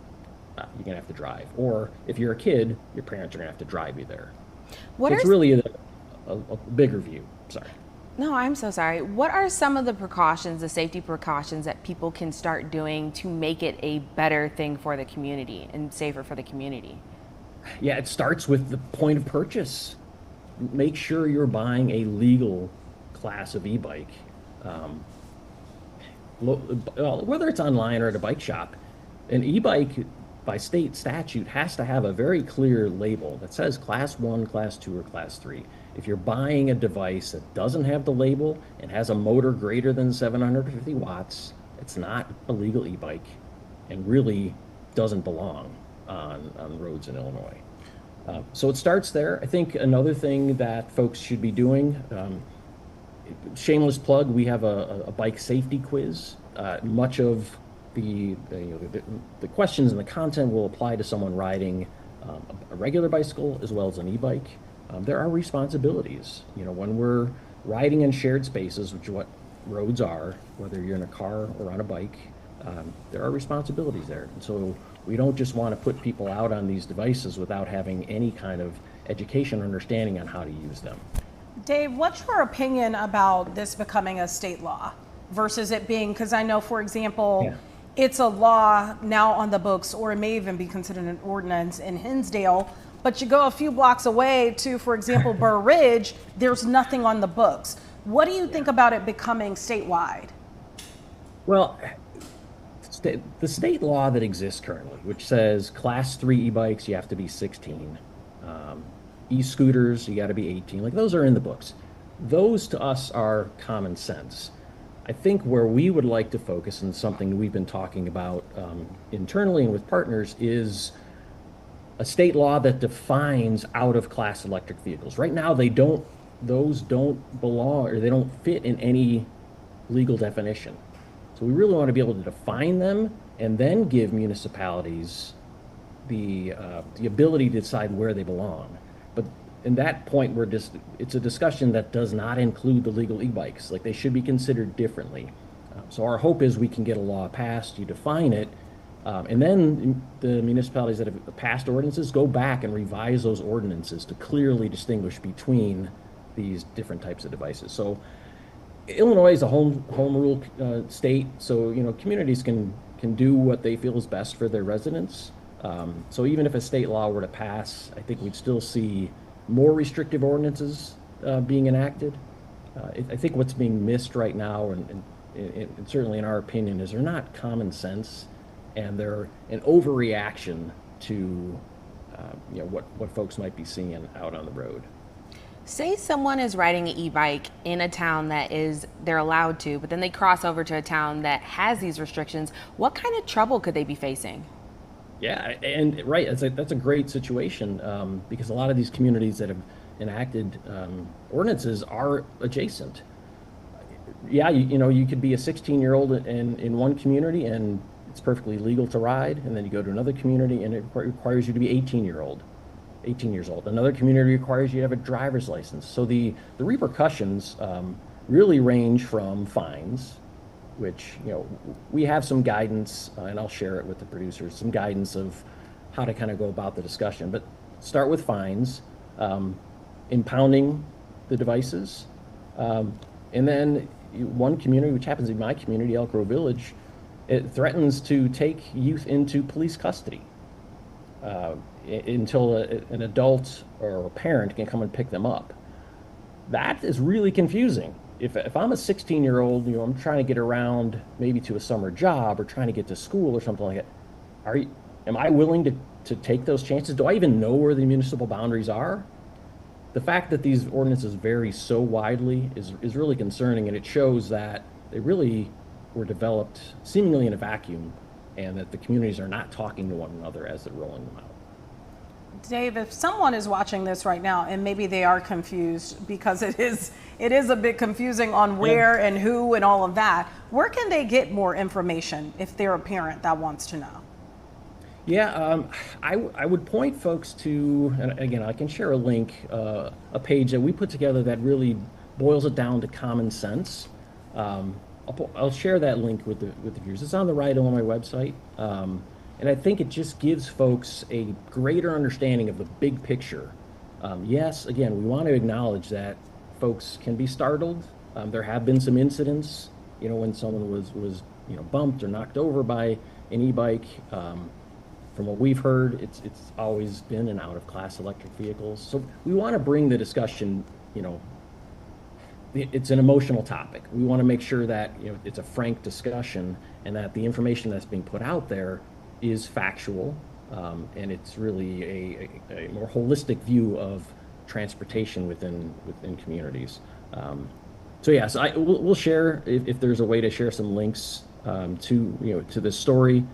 you're going to have to drive. Or if you're a kid, your parents are going to have to drive you there. It's really a bigger view. Sorry. No, I'm so sorry. What are some of the precautions, the safety precautions that people can start doing to make it a better thing for the community and safer for the community? Yeah, it starts with the point of purchase. Make sure you're buying a legal class of e-bike. Whether it's online or at a bike shop, an e-bike by state statute has to have a very clear label that says class 1, class 2, or class 3. If you're buying a device that doesn't have the label and has a motor greater than 750 watts, it's not a legal e-bike and really doesn't belong on roads in Illinois. So it starts there. I think another thing that folks should be doing, shameless plug, we have a bike safety quiz. Much of the questions and the content will apply to someone riding a regular bicycle as well as an e-bike. There are responsibilities. When we're riding in shared spaces, which is what roads are, whether you're in a car or on a bike, there are responsibilities there. And so we don't just want to put people out on these devices without having any kind of education or understanding on how to use them. Dave, what's your opinion about this becoming a state law versus it being, because I know, for example, it's a law now on the books, or it may even be considered an ordinance in Hinsdale, but you go a few blocks away to, for example, Burr Ridge, there's nothing on the books. What do you think about it becoming statewide? Well, the state law that exists currently, which says class 3 e-bikes, you have to be 16. E-scooters, you got to be 18. Like, those are in the books. Those to us are common sense. I think where we would like to focus, and something we've been talking about internally and with partners, is a state law that defines out-of-class electric vehicles. Right now, those don't belong, or they don't fit in any legal definition. So we really want to be able to define them and then give municipalities the ability to decide where they belong. But in that point, it's a discussion that does not include the legal e-bikes. Like, they should be considered differently. So our hope is we can get a law passed, you define it, and then the municipalities that have passed ordinances go back and revise those ordinances to clearly distinguish between these different types of devices. So Illinois is a home rule state, so communities can do what they feel is best for their residents. So even if a state law were to pass, I think we'd still see more restrictive ordinances being enacted. I think what's being missed right now, and certainly in our opinion, is they're not common sense, and they're an overreaction to what folks might be seeing out on the road. Say someone is riding an e-bike in a town that they're allowed to, but then they cross over to a town that has these restrictions. What kind of trouble could they be facing? Yeah, and right, that's a great situation because a lot of these communities that have enacted ordinances are adjacent. Yeah, you could be a 16-year-old in one community and it's perfectly legal to ride, and then you go to another community and it requires you to be 18 years old. Another community requires you to have a driver's license. So the repercussions really range from fines, which, we have some guidance, and I'll share it with the producers, some guidance of how to kind of go about the discussion. But start with fines, impounding the devices, And then one community, which happens to be my community, Elk Grove Village, it threatens to take youth into police custody until an adult or a parent can come and pick them up. That is really confusing. If I'm a 16-year-old, I'm trying to get around maybe to a summer job or trying to get to school or something like that, am I willing to take those chances? Do I even know where the municipal boundaries are? The fact that these ordinances vary so widely is really concerning, and it shows that they really were developed seemingly in a vacuum, and that the communities are not talking to one another as they're rolling them out. Dave, if someone is watching this right now and maybe they are confused, because it is a bit confusing on where and who and all of that, where can they get more information if they're a parent that wants to know? Yeah, I would point folks to, and again, I can share a link, a page that we put together that really boils it down to common sense. I'll share that link with the viewers. It's on the Right Illinois website. And I think it just gives folks a greater understanding of the big picture. Yes, again, we want to acknowledge that folks can be startled. There have been some incidents, when someone was bumped or knocked over by an e-bike. From what we've heard, it's always been in out-of-class electric vehicles. So we want to bring the discussion, it's an emotional topic. We want to make sure that it's a frank discussion, and that the information that's being put out there is factual, and it's really a more holistic view of transportation within communities. So yes, we'll share, if there's a way to share some links to this story.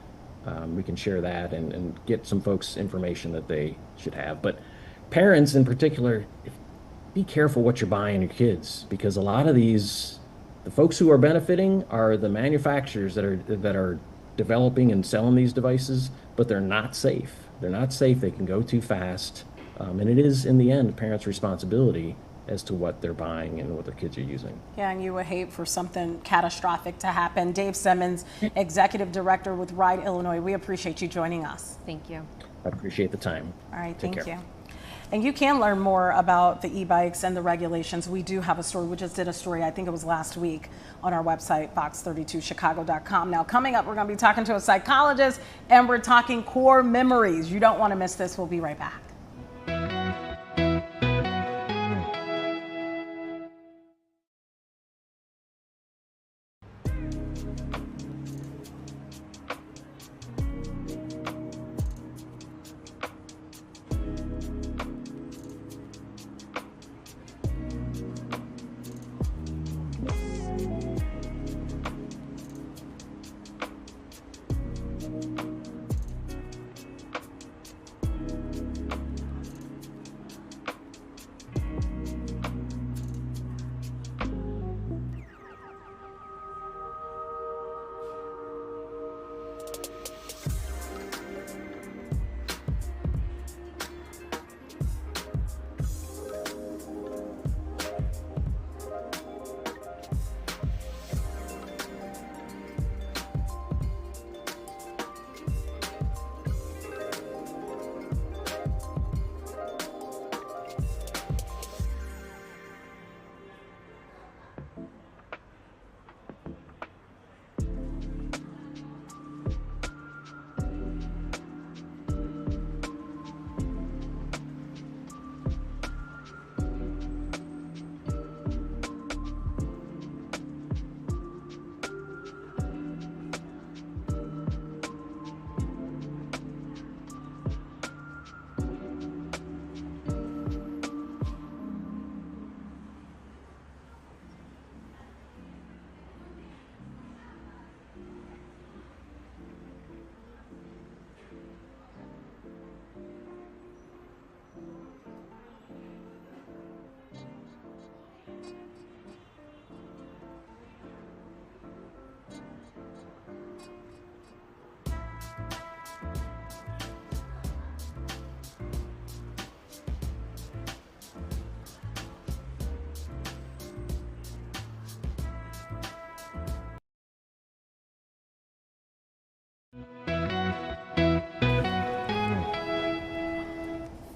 We can share that and get some folks information that they should have. But parents in particular, be careful what you're buying your kids, because a lot of the folks who are benefiting are the manufacturers that are developing and selling these devices, but they're not safe. They're not safe. They can go too fast. And it is, in the end, parents' responsibility as to what they're buying and what their kids are using. Yeah, and you would hate for something catastrophic to happen. Dave Simmons, Executive Director with Ride Illinois, we appreciate you joining us. Thank you. I appreciate the time. All right, Take thank care. you. And you can learn more about the e-bikes and the regulations. We do have a story. We just did a story, I think it was last week, on our website, fox32chicago.com. Now, coming up, we're going to be talking to a psychologist, and we're talking core memories. You don't want to miss this. We'll be right back.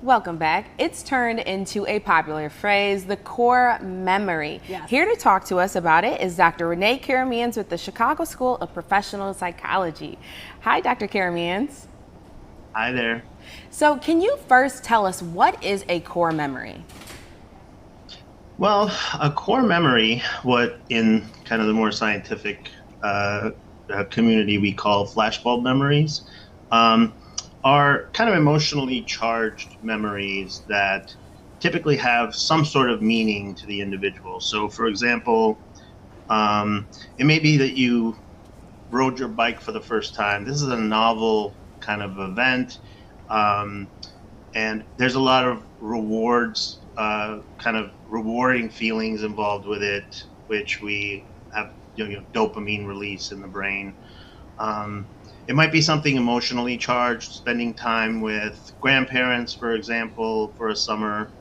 Welcome back. It's turned into a popular phrase, the core memory. Yes. Here to talk to us about it is Dr. Renee Karamians with the Chicago School of Professional Psychology. Hi, Dr. Karamians. Hi there. So can you first tell us what is a core memory? Well, a core memory, what in kind of the more scientific community we call flashbulb memories, are kind of emotionally charged memories that typically have some sort of meaning to the individual. So, for example, it may be that you rode your bike for the first time. This is a novel kind of event, and there's a lot of rewards, kind of rewarding feelings involved with it, which we have, dopamine release in the brain. It might be something emotionally charged, spending time with grandparents, for example, for a summer.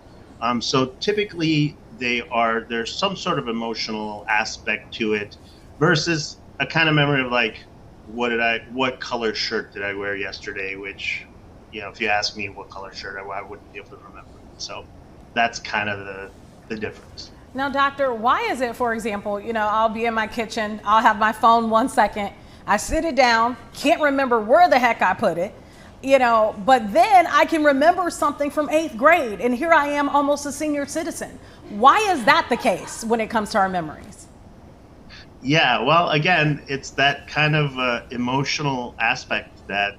So typically there's some sort of emotional aspect to it versus a kind of memory of like, what color shirt did I wear yesterday? Which, if you ask me what color shirt I wouldn't be able to remember. So that's kind of the difference. Now, doctor, why is it, for example, I'll be in my kitchen, I'll have my phone 1 second, I sit it down, can't remember where the heck I put it, but then I can remember something from 8th grade, and here I am almost a senior citizen. Why is that the case when it comes to our memories? Yeah, well, again, it's that kind of emotional aspect that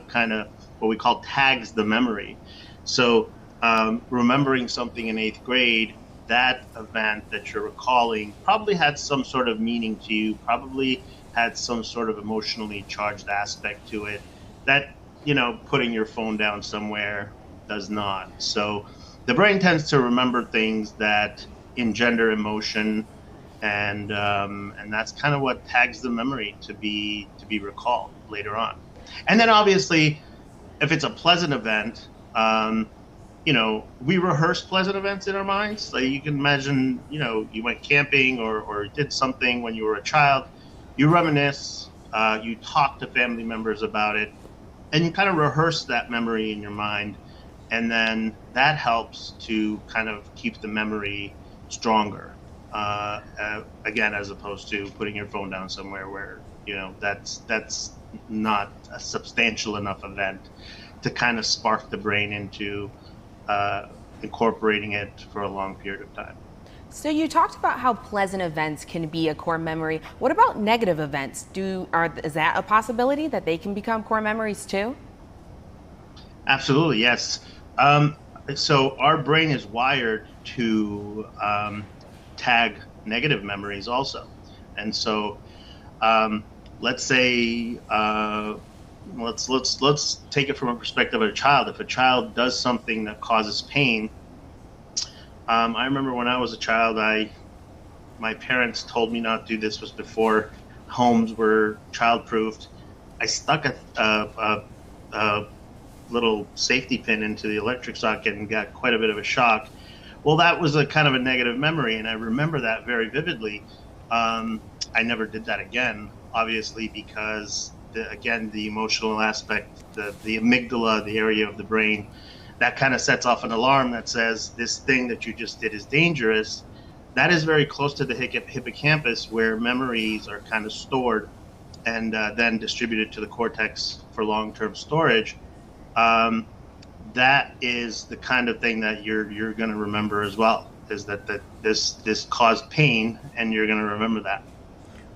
kind of what we call tags the memory. So remembering something in 8th grade, that event that you're recalling probably had some sort of meaning to you, probably had some sort of emotionally charged aspect to it that, putting your phone down somewhere does not. So the brain tends to remember things that engender emotion, and that's kind of what tags the memory to be recalled later on. And then obviously, if it's a pleasant event, we rehearse pleasant events in our minds. So you can imagine, you went camping or did something when you were a child. You reminisce, you talk to family members about it, and you kind of rehearse that memory in your mind. And then that helps to kind of keep the memory stronger. Again, as opposed to putting your phone down somewhere where, that's not a substantial enough event to kind of spark the brain into incorporating it for a long period of time. So you talked about how pleasant events can be a core memory. What about negative events? Is that a possibility that they can become core memories too? Absolutely, yes. So our brain is wired to tag negative memories also. And so let's say, let's take it from a perspective of a child. If a child does something that causes pain, I remember when I was a child, my parents told me not to do this. Was before homes were child-proofed. I stuck a little safety pin into the electric socket and got quite a bit of a shock. Well, that was a kind of a negative memory, and I remember that very vividly. I never did that again, obviously, because the emotional aspect, the amygdala, the area of the brain, that kind of sets off an alarm that says this thing that you just did is dangerous. That is very close to the hippocampus, where memories are kind of stored and then distributed to the cortex for long-term storage. That is the kind of thing that you're going to remember as well, is that this caused pain, and you're going to remember that.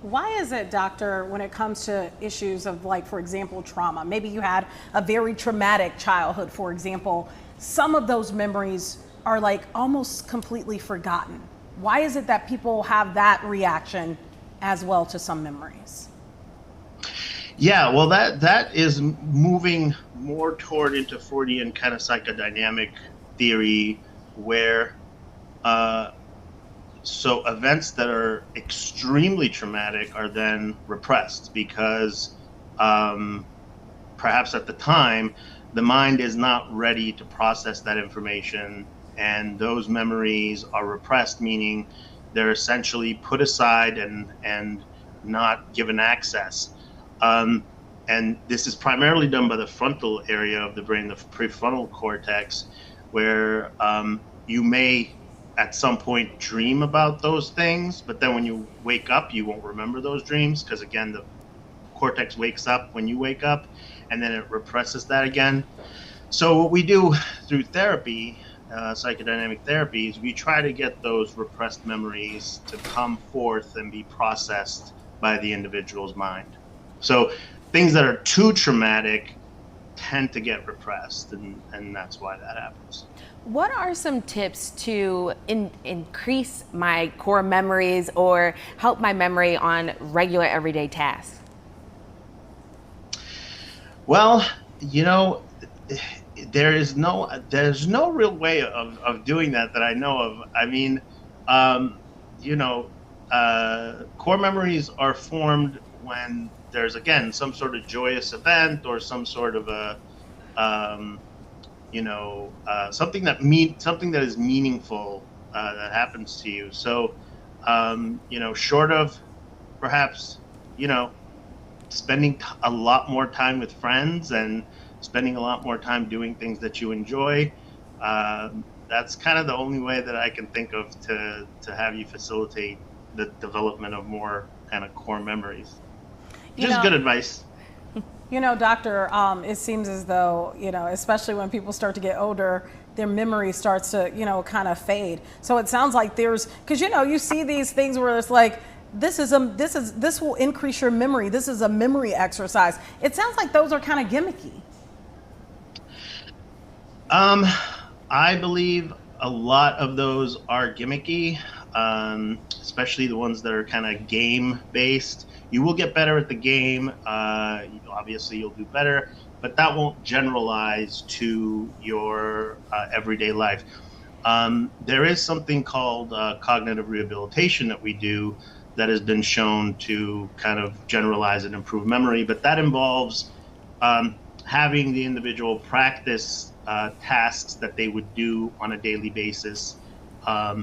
Why is it, doctor, when it comes to issues of, like, for example, trauma, maybe you had a very traumatic childhood, for example, some of those memories are like almost completely forgotten? Why is it that people have that reaction as well to some memories? Yeah, well, that is moving more toward into Freudian kind of psychodynamic theory, where so events that are extremely traumatic are then repressed because perhaps at the time the mind is not ready to process that information, and those memories are repressed, meaning they're essentially put aside and not given access. And and this is primarily done by the frontal area of the brain, the prefrontal cortex, where you may at some point dream about those things, but then when you wake up, you won't remember those dreams because, again, the cortex wakes up when you wake up, and then it represses that again. So what we do through therapy, psychodynamic therapy, is we try to get those repressed memories to come forth and be processed by the individual's mind. So things that are too traumatic tend to get repressed, and that's why that happens. What are some tips to increase my core memories or help my memory on regular everyday tasks? Well, you know, there's no real way of doing that I know of. I mean, you know, core memories are formed when there's, again, some sort of joyous event or some sort of a, you know, something that is meaningful that happens to you. So, you know, short of perhaps, you know, spending a lot more time with friends and spending a lot more time doing things that you enjoy, that's kind of the only way that I can think of to have you facilitate the development of more kind of core memories. Just good advice. You know, doctor, it seems as though, you know, especially when people start to get older, their memory starts to, you know, kind of fade. So it sounds like because, you know, you see these things where it's like, this will increase your memory. This is a memory exercise. It sounds like those are kind of gimmicky. I believe a lot of those are gimmicky, especially the ones that are kind of game based. You will get better at the game. Obviously, you'll do better, but that won't generalize to your everyday life. There is something called cognitive rehabilitation that we do that has been shown to kind of generalize and improve memory, but that involves having the individual practice tasks that they would do on a daily basis.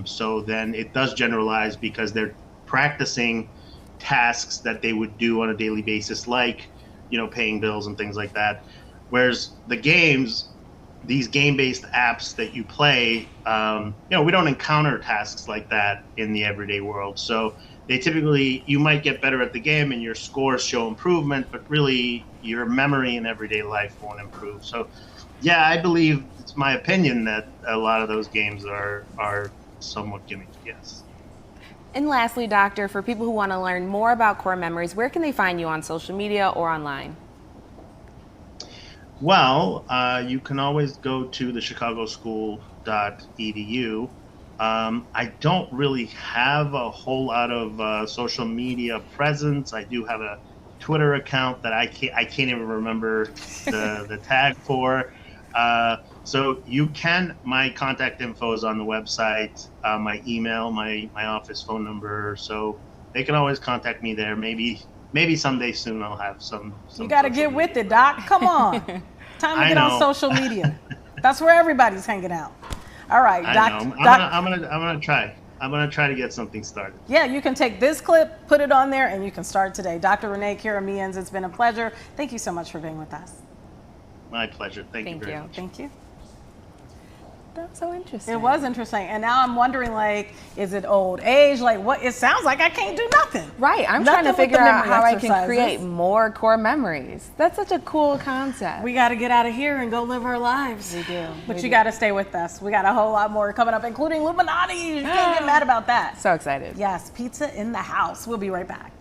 So then it does generalize because they're practicing tasks that they would do on a daily basis, like, you know, paying bills and things like that. Whereas the games, these game-based apps that you play, you know, we don't encounter tasks like that in the everyday world. So they typically, you might get better at the game and your scores show improvement, but really your memory in everyday life won't improve. So yeah, I believe, it's my opinion, that a lot of those games are somewhat gimmicky, yes. And lastly, doctor, for people who want to learn more about core memories, where can they find you on social media or online? Well, you can always go to the chicagoschool.edu. I don't really have a whole lot of social media presence. I do have a Twitter account that I can't even remember the tag for. So you can, my contact info is on the website, my email, my office phone number. So they can always contact me there. Maybe someday soon I'll have some you got to get with it, Doc. Come on. Time to get on social media. That's where everybody's hanging out. All right, Doc. I'm gonna try. I'm gonna try to get something started. Yeah, you can take this clip, put it on there, and you can start today. Dr. Renee Karamians, it's been a pleasure. Thank you so much for being with us. My pleasure. Thank you very much. Thank you. That's so interesting. It was interesting. And now I'm wondering, like, is it old age? Like, what? It sounds like I can't do nothing. Right. I'm trying to figure out how I can create more core memories. That's such a cool concept. We got to get out of here and go live our lives. We do. But you got to stay with us. We got a whole lot more coming up, including Illuminati. You can't get mad about that. So excited. Yes. Pizza in the house. We'll be right back.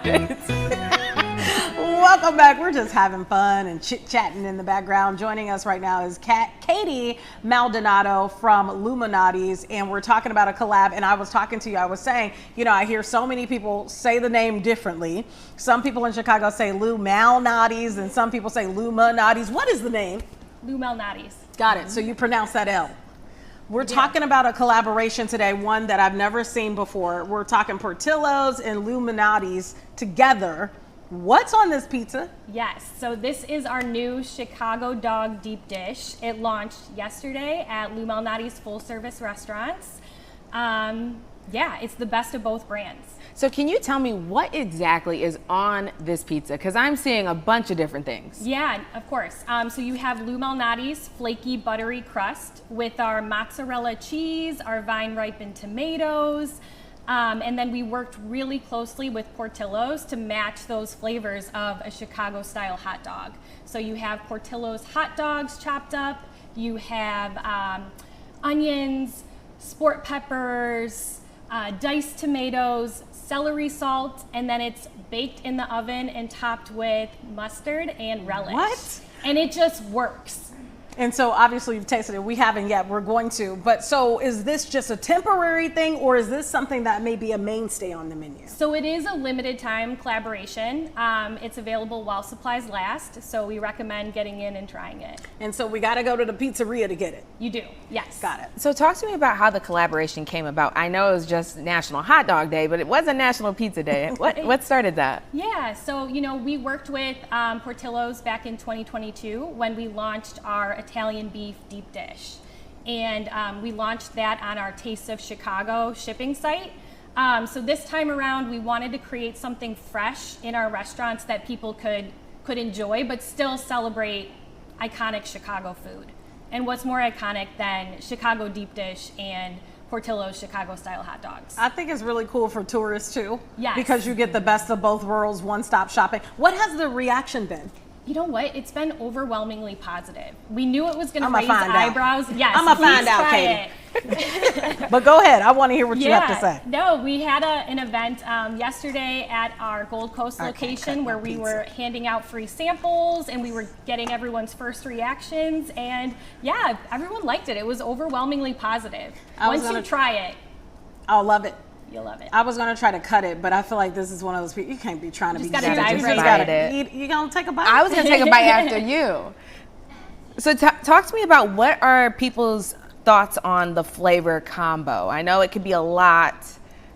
Welcome back. We're just having fun and chit-chatting in the background. Joining us right now is Katie Maldonado from Illuminati's, and we're talking about a collab. And I was talking to you, I was saying, I hear so many people say the name differently. Some people in Chicago say Illuminati's, and some people say Illuminati's. What is the name? Illuminati's. Got it. So you pronounce that L. We're talking about a collaboration today, one that I've never seen before. We're talking Portillo's and Illuminati's together. What's on this pizza? Yes, so this is our new Chicago Dog Deep Dish. It launched yesterday at Illuminati's full service restaurants. It's the best of both brands. So can you tell me what exactly is on this pizza? Because I'm seeing a bunch of different things. Yeah, of course. So you have Lou Malnati's flaky buttery crust with our mozzarella cheese, our vine ripened tomatoes, and then we worked really closely with Portillo's to match those flavors of a Chicago style hot dog. So you have Portillo's hot dogs chopped up, you have onions, sport peppers, diced tomatoes, celery salt, and then it's baked in the oven and topped with mustard and relish. What? And it just works. And so obviously you've tasted it. We haven't yet. We're going to. But so is this just a temporary thing, or is this something that may be a mainstay on the menu? So it is a limited time collaboration. It's available while supplies last. So we recommend getting in and trying it. And so we got to go to the pizzeria to get it. You do, yes. Got it. So talk to me about how the collaboration came about. I know it was just National Hot Dog Day, but it wasn't National Pizza Day. What started that? Yeah, so we worked with Portillo's back in 2022 when we launched our Italian beef deep dish. And we launched that on our Taste of Chicago shipping site. So this time around, we wanted to create something fresh in our restaurants that people could enjoy, but still celebrate iconic Chicago food. And what's more iconic than Chicago deep dish and Portillo's Chicago style hot dogs? I think it's really cool for tourists too. Yes. Because you get the best of both worlds, one-stop shopping. What has the reaction been? You know what? It's been overwhelmingly positive. We knew it was going to I'ma raise find out. eyebrows. Yes, I'm gonna find out, Katie. But go ahead. I want to hear what you have to say. No, we had an event yesterday at our Gold Coast location where we were handing out free samples and we were getting everyone's first reactions. And yeah, everyone liked it. It was overwhelmingly positive. Once you try it, I'll love it. You'll love it. I was gonna try to cut it, but I feel like this is one of those people, you can't be trying to be gotta savage. dive You right just gotta in. eat. You gonna take a bite? I was going to take a bite after you. So talk to me about what are people's thoughts on the flavor combo? I know it could be a lot.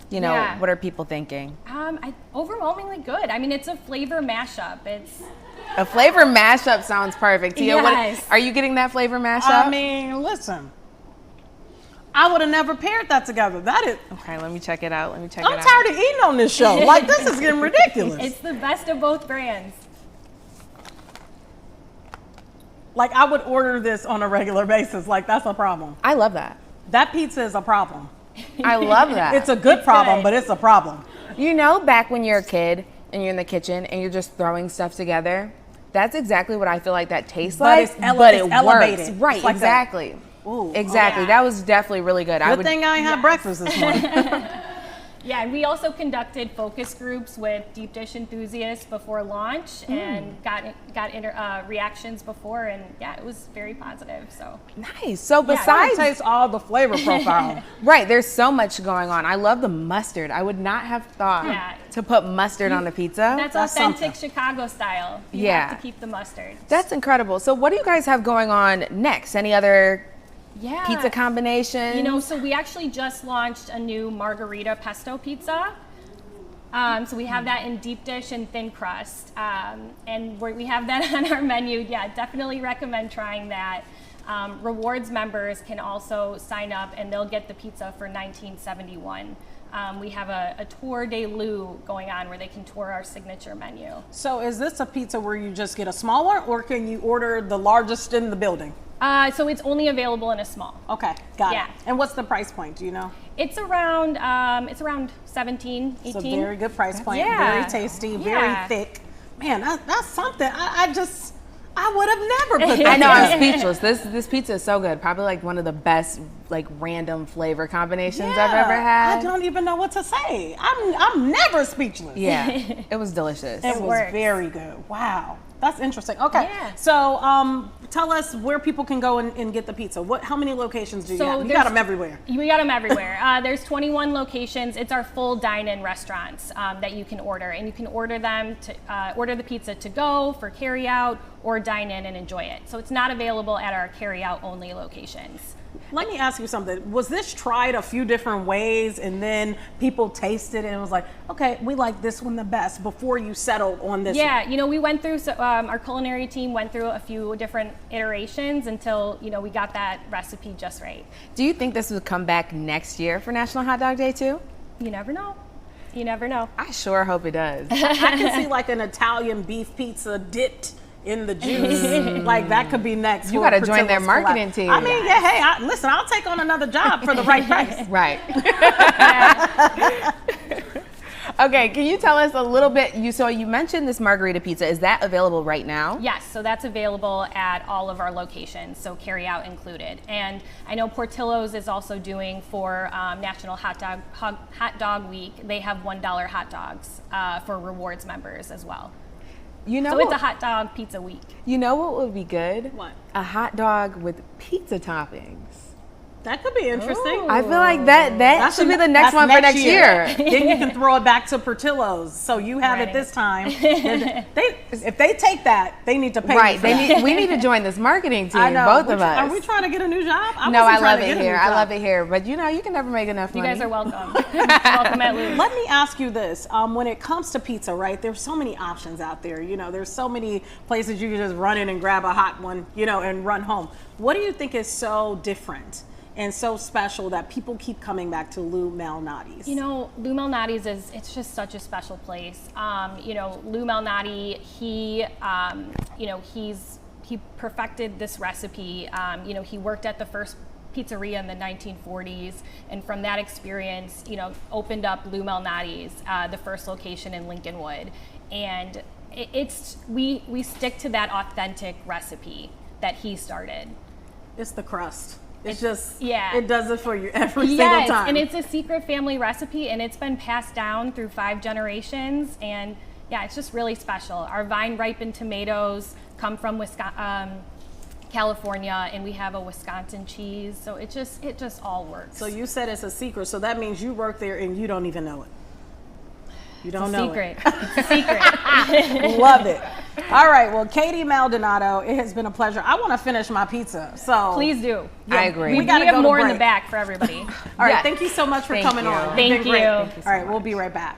Yeah. What are people thinking? Overwhelmingly good. I mean, it's a flavor mashup. It's A flavor mashup sounds perfect. Tia, Yes. are you getting that flavor mashup? I mean, listen. I would have never paired that together. That is. Okay, let me check it out. I'm tired of eating on this show. Like, this is getting ridiculous. It's the best of both brands. Like, I would order this on a regular basis. Like, that's a problem. I love that. That pizza is a problem. I love that. It's a good problem, but it's a problem. Back when you're a kid and you're in the kitchen and you're just throwing stuff together, that's exactly what I feel like that tastes But like. it's but it elevated. works. Right, It's like exactly. Ooh, Exactly. That was definitely really good. Good thing I ain't had breakfast this morning. Yeah, and we also conducted focus groups with deep dish enthusiasts before launch and got reactions before, and yeah, it was very positive. So nice. So I besides taste all the flavor profile. right, there's so much going on. I love the mustard. I would not have thought to put mustard on the pizza. That's authentic Chicago style. You have to keep the mustard. That's incredible. So what do you guys have going on next? Any other pizza combinations? So we actually just launched a new margarita pesto pizza. So we have that in deep dish and thin crust. And we have that on our menu. Yeah, definitely recommend trying that. Rewards members can also sign up and they'll get the pizza for $19.71. We have a tour de Lou going on where they can tour our signature menu. So is this a pizza where you just get a small one, or can you order the largest in the building? So it's only available in a small. Okay, got it. And what's the price point? Do you know? It's around 17, 18. It's a very good price point. Yeah. Very tasty, very thick. Man, that's something. I I would have never put that. I know, I'm speechless. This pizza is so good. Probably like one of the best like random flavor combinations I've ever had. I don't even know what to say. I'm never speechless. Yeah, it was delicious. It was very good. Wow. That's interesting. Okay. Yeah. So tell us where people can go and get the pizza. How many locations do you have? You got them everywhere. We got them everywhere. There's 21 locations. It's our full dine-in restaurants that you can order. And you can order them to order the pizza to go for carry out or dine in and enjoy it. So it's not available at our carry out only locations. Let me ask you something. Was this tried a few different ways and then people tasted it and it was like, okay, we like this one the best before you settled on this one? Yeah, we went through, our culinary team went through a few different iterations until, we got that recipe just right. Do you think this would come back next year for National Hot Dog Day too? You never know. You never know. I sure hope it does. I can see like an Italian beef pizza dipped in the juice. Like that could be next. You got to join their marketing team. I mean, yeah, hey, listen, I'll take on another job for the right price. Right. Okay, can you tell us a little bit, you mentioned this margarita pizza. Is that available right now? Yes, so that's available at all of our locations, so carry out included. And I know Portillo's is also doing for National Hot Dog Week, they have $1 hot dogs for rewards members as well. So it's a hot dog pizza week. You know what would be good? What? A hot dog with pizza toppings. That could be interesting. I feel like that should be the next one for next year. Then you can throw it back to Portillo's. So you have it this time. If they take that, they need to pay. Right. We need to join this marketing team. I know. Both of us. Are we trying to get a new job? No, I love it here. I love it here. But you can never make enough money. You guys are welcome. Welcome at Lou's. Let me ask you this. When it comes to pizza, right, there's so many options out there. There's so many places you can just run in and grab a hot one, and run home. What do you think is so different and so special that people keep coming back to Lou Malnati's? Lou Malnati's it's just such a special place. Lou Malnati, he perfected this recipe. He worked at the first pizzeria in the 1940s, and from that experience, opened up Lou Malnati's, the first location in Lincolnwood. And we stick to that authentic recipe that he started. It's the crust. It's just, it does it for you every single time. And it's a secret family recipe, and it's been passed down through 5 generations. And it's just really special. Our vine-ripened tomatoes come from California, and we have a Wisconsin cheese. So it just all works. So you said it's a secret. So that means you work there and you don't even know it. You don't know it. It's a secret. Love it. All right. Well, Katie Maldonado, it has been a pleasure. I want to finish my pizza. So please do. I agree. We have more in the back for everybody. All right. Thank you so much for coming on. Thank you. All right. We'll be right back.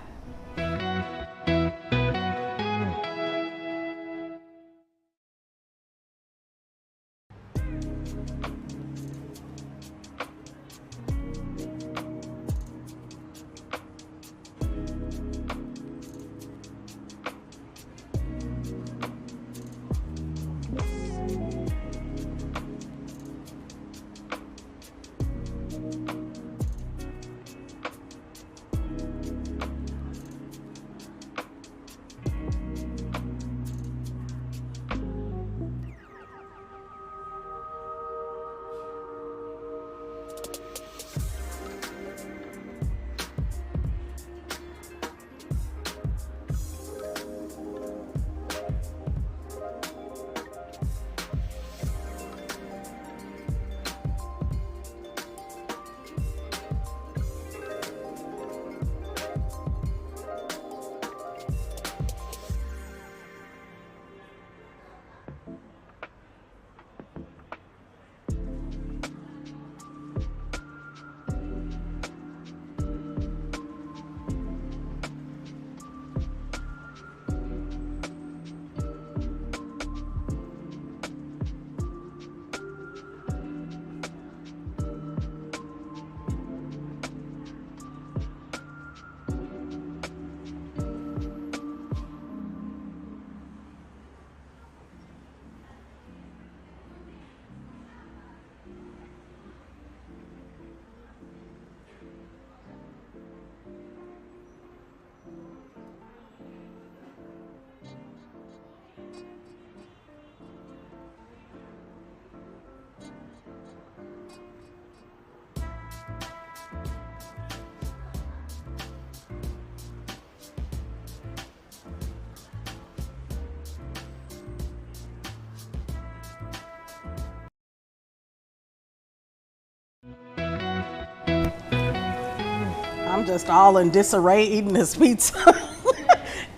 I'm just all in disarray eating this pizza.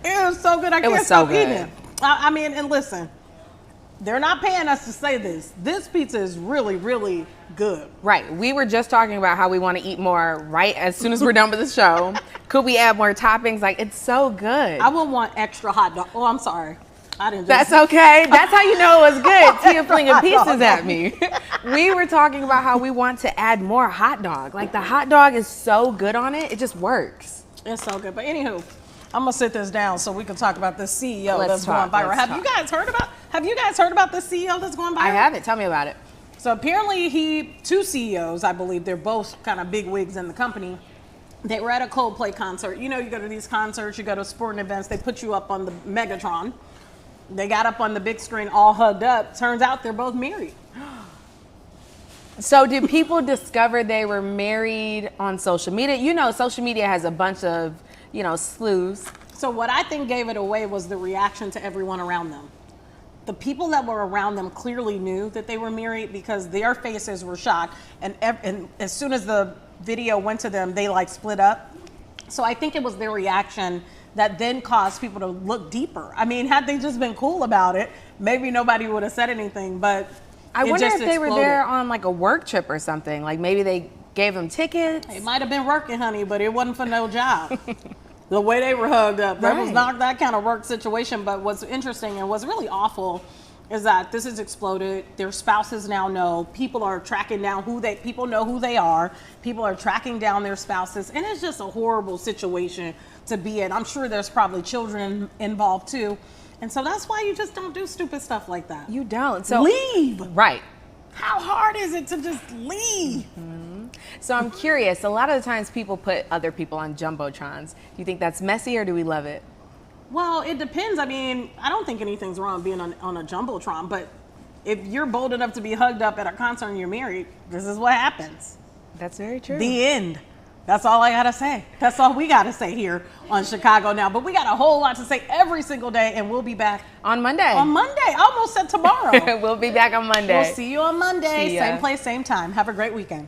It was so good. I can't stop eating it. I mean, and listen, they're not paying us to say this. This pizza is really, really good. Right. We were just talking about how we want to eat more right as soon as we're done with the show. Could we add more toppings? Like, it's so good. I would want extra hot dog. Oh, I'm sorry. I didn't. That's okay. That's how you know it was good. Tia flinging pieces at me. We were talking about how we want to add more hot dog. Like, the hot dog is so good on it. It just works. It's so good. But anywho, I'm gonna sit this down so we can talk about this CEO that's going viral. Have you guys heard about this CEO that's going viral? I haven't. Tell me about it. So apparently two CEOs, I believe, they're both kind of big wigs in the company. They were at a Coldplay concert. You know, you go to these concerts, you go to sporting events, they put you up on the Megatron. They got up on the big screen all hugged up. Turns out they're both married. So did people discover they were married on social media? You know, social media has a bunch of, slews. So what I think gave it away was the reaction to everyone around them. The people that were around them clearly knew that they were married because their faces were shocked. And as soon as the video went to them, they split up. So I think it was their reaction that then caused people to look deeper. I mean, had they just been cool about it, maybe nobody would have said anything, but I wonder if they were there on a work trip or something. Like maybe they gave them tickets. They might have been working, honey, but it wasn't for no job. The way they were hugged up, that was not that kind of work situation. But what's interesting and what's really awful is that this has exploded. Their spouses now know. People are tracking down people know who they are. People are tracking down their spouses. And it's just a horrible situation to be in. I'm sure there's probably children involved too. And so that's why you just don't do stupid stuff like that. You don't. So leave. Right. How hard is it to just leave? Mm-hmm. So I'm curious, a lot of the times people put other people on Jumbotrons. Do you think that's messy or do we love it? Well, it depends. I mean, I don't think anything's wrong being on a Jumbotron, but if you're bold enough to be hugged up at a concert and you're married, this is what happens. That's very true. The end. That's all I gotta say. That's all we gotta say here on Chicago Now. But we got a whole lot to say every single day, and we'll be back on Monday. On Monday. I almost said tomorrow. We'll be back on Monday. We'll see you on Monday. Same place, same time. Have a great weekend.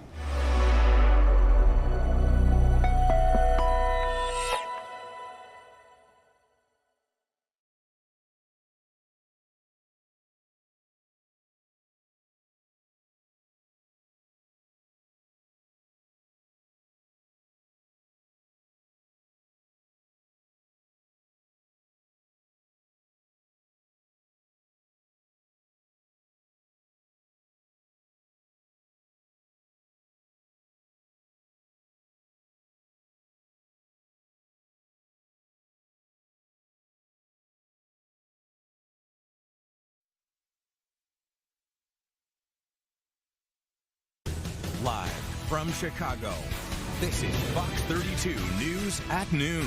Live from Chicago, this is Fox 32 News at Noon.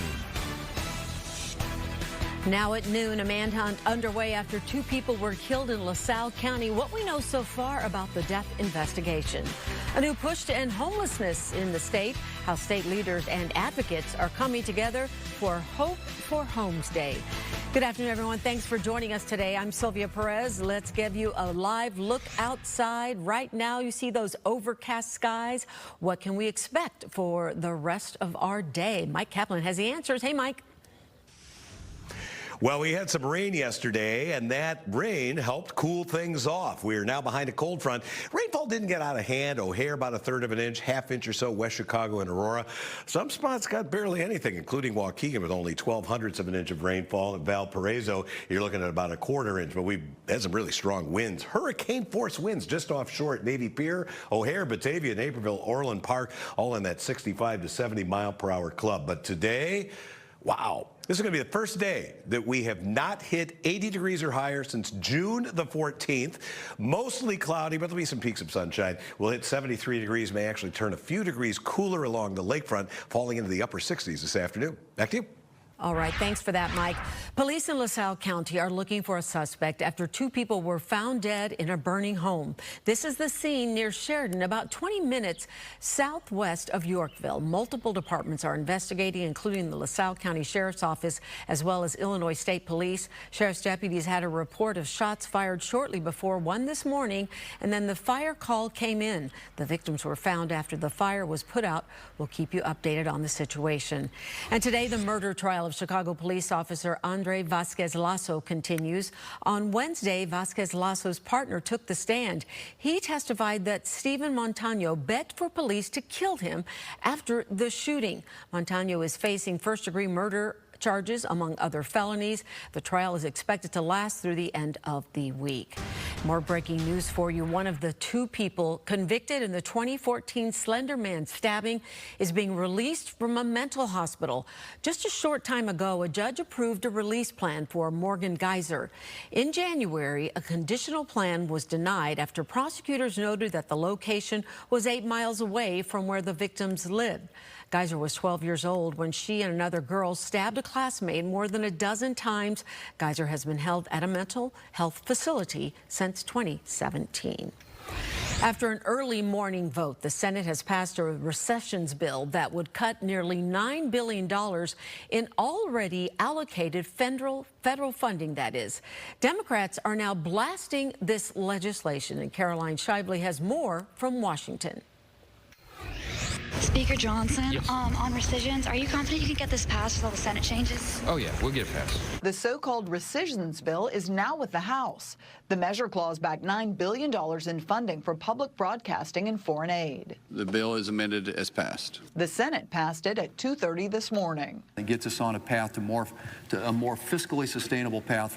Now at noon, a manhunt underway after two people were killed in LaSalle County. What we know so far about the death investigation. A new push to end homelessness in the state. How state leaders and advocates are coming together for Hope for Homes Day. Good afternoon, everyone. Thanks for joining us today. I'm Sylvia Perez. Let's give you a live look outside. Right now, you see those overcast skies. What can we expect for the rest of our day? Mike Kaplan has the answers. Hey, Mike. Well, we had some rain yesterday, and that rain helped cool things off. We are now behind a cold front. Rainfall didn't get out of hand. O'Hare about 1/3 of an inch, ½ inch or so, West Chicago and Aurora. Some spots got barely anything, including Waukegan with only 0.12 of an inch of rainfall. In Valparaiso, you're looking at about 1/4 inch, but we've had some really strong winds. Hurricane force winds just offshore at Navy Pier, O'Hare, Batavia, Naperville, Orland Park, all in that 65 to 70 mile per hour club. But today, wow. This is going to be the first day that we have not hit 80 degrees or higher since June the 14th. Mostly cloudy, but there'll be some peaks of sunshine. We'll hit 73 degrees, may actually turn a few degrees cooler along the lakefront, falling into the upper 60s this afternoon. Back to you. All right, thanks for that, Mike. Police in LaSalle County are looking for a suspect after 2 people were found dead in a burning home. This is the scene near Sheridan, about 20 minutes southwest of Yorkville. Multiple departments are investigating, including the LaSalle County Sheriff's Office, as well as Illinois State Police. Sheriff's deputies had a report of shots fired shortly before 1 this morning, and then the fire call came in. The victims were found after the fire was put out. We'll keep you updated on the situation. And today, the murder trial of Chicago police officer Andre Vasquez Lasso continues. On Wednesday, Vasquez Lasso's partner took the stand. He testified that Stephen Montano begged for police to kill him after the shooting. Montano is facing first-degree murder charges, among other felonies. The trial is expected to last through the end of the week. More breaking news for you. One of the 2 people convicted in the 2014 Slender Man stabbing is being released from a mental hospital. Just a short time ago, a judge approved a release plan for Morgan Geyser. In January, a conditional plan was denied after prosecutors noted that the location was 8 miles away from where the victims lived. Geyser was 12 years old when she and another girl stabbed a classmate more than a dozen times. Geyser has been held at a mental health facility since 2017. After an early morning vote, the Senate has passed a recessions bill that would cut nearly $9 billion in already allocated federal funding, that is. Democrats are now blasting this legislation, and Caroline Shively has more from Washington. Speaker Johnson, on rescissions, are you confident you can get this passed with all the Senate changes? Oh yeah, we'll get it passed. The so-called rescissions bill is now with the House. The measure clause backed $9 billion in funding for public broadcasting and foreign aid. The bill is amended as passed. The Senate passed it at 2:30 this morning. It gets us on a path to a more fiscally sustainable path.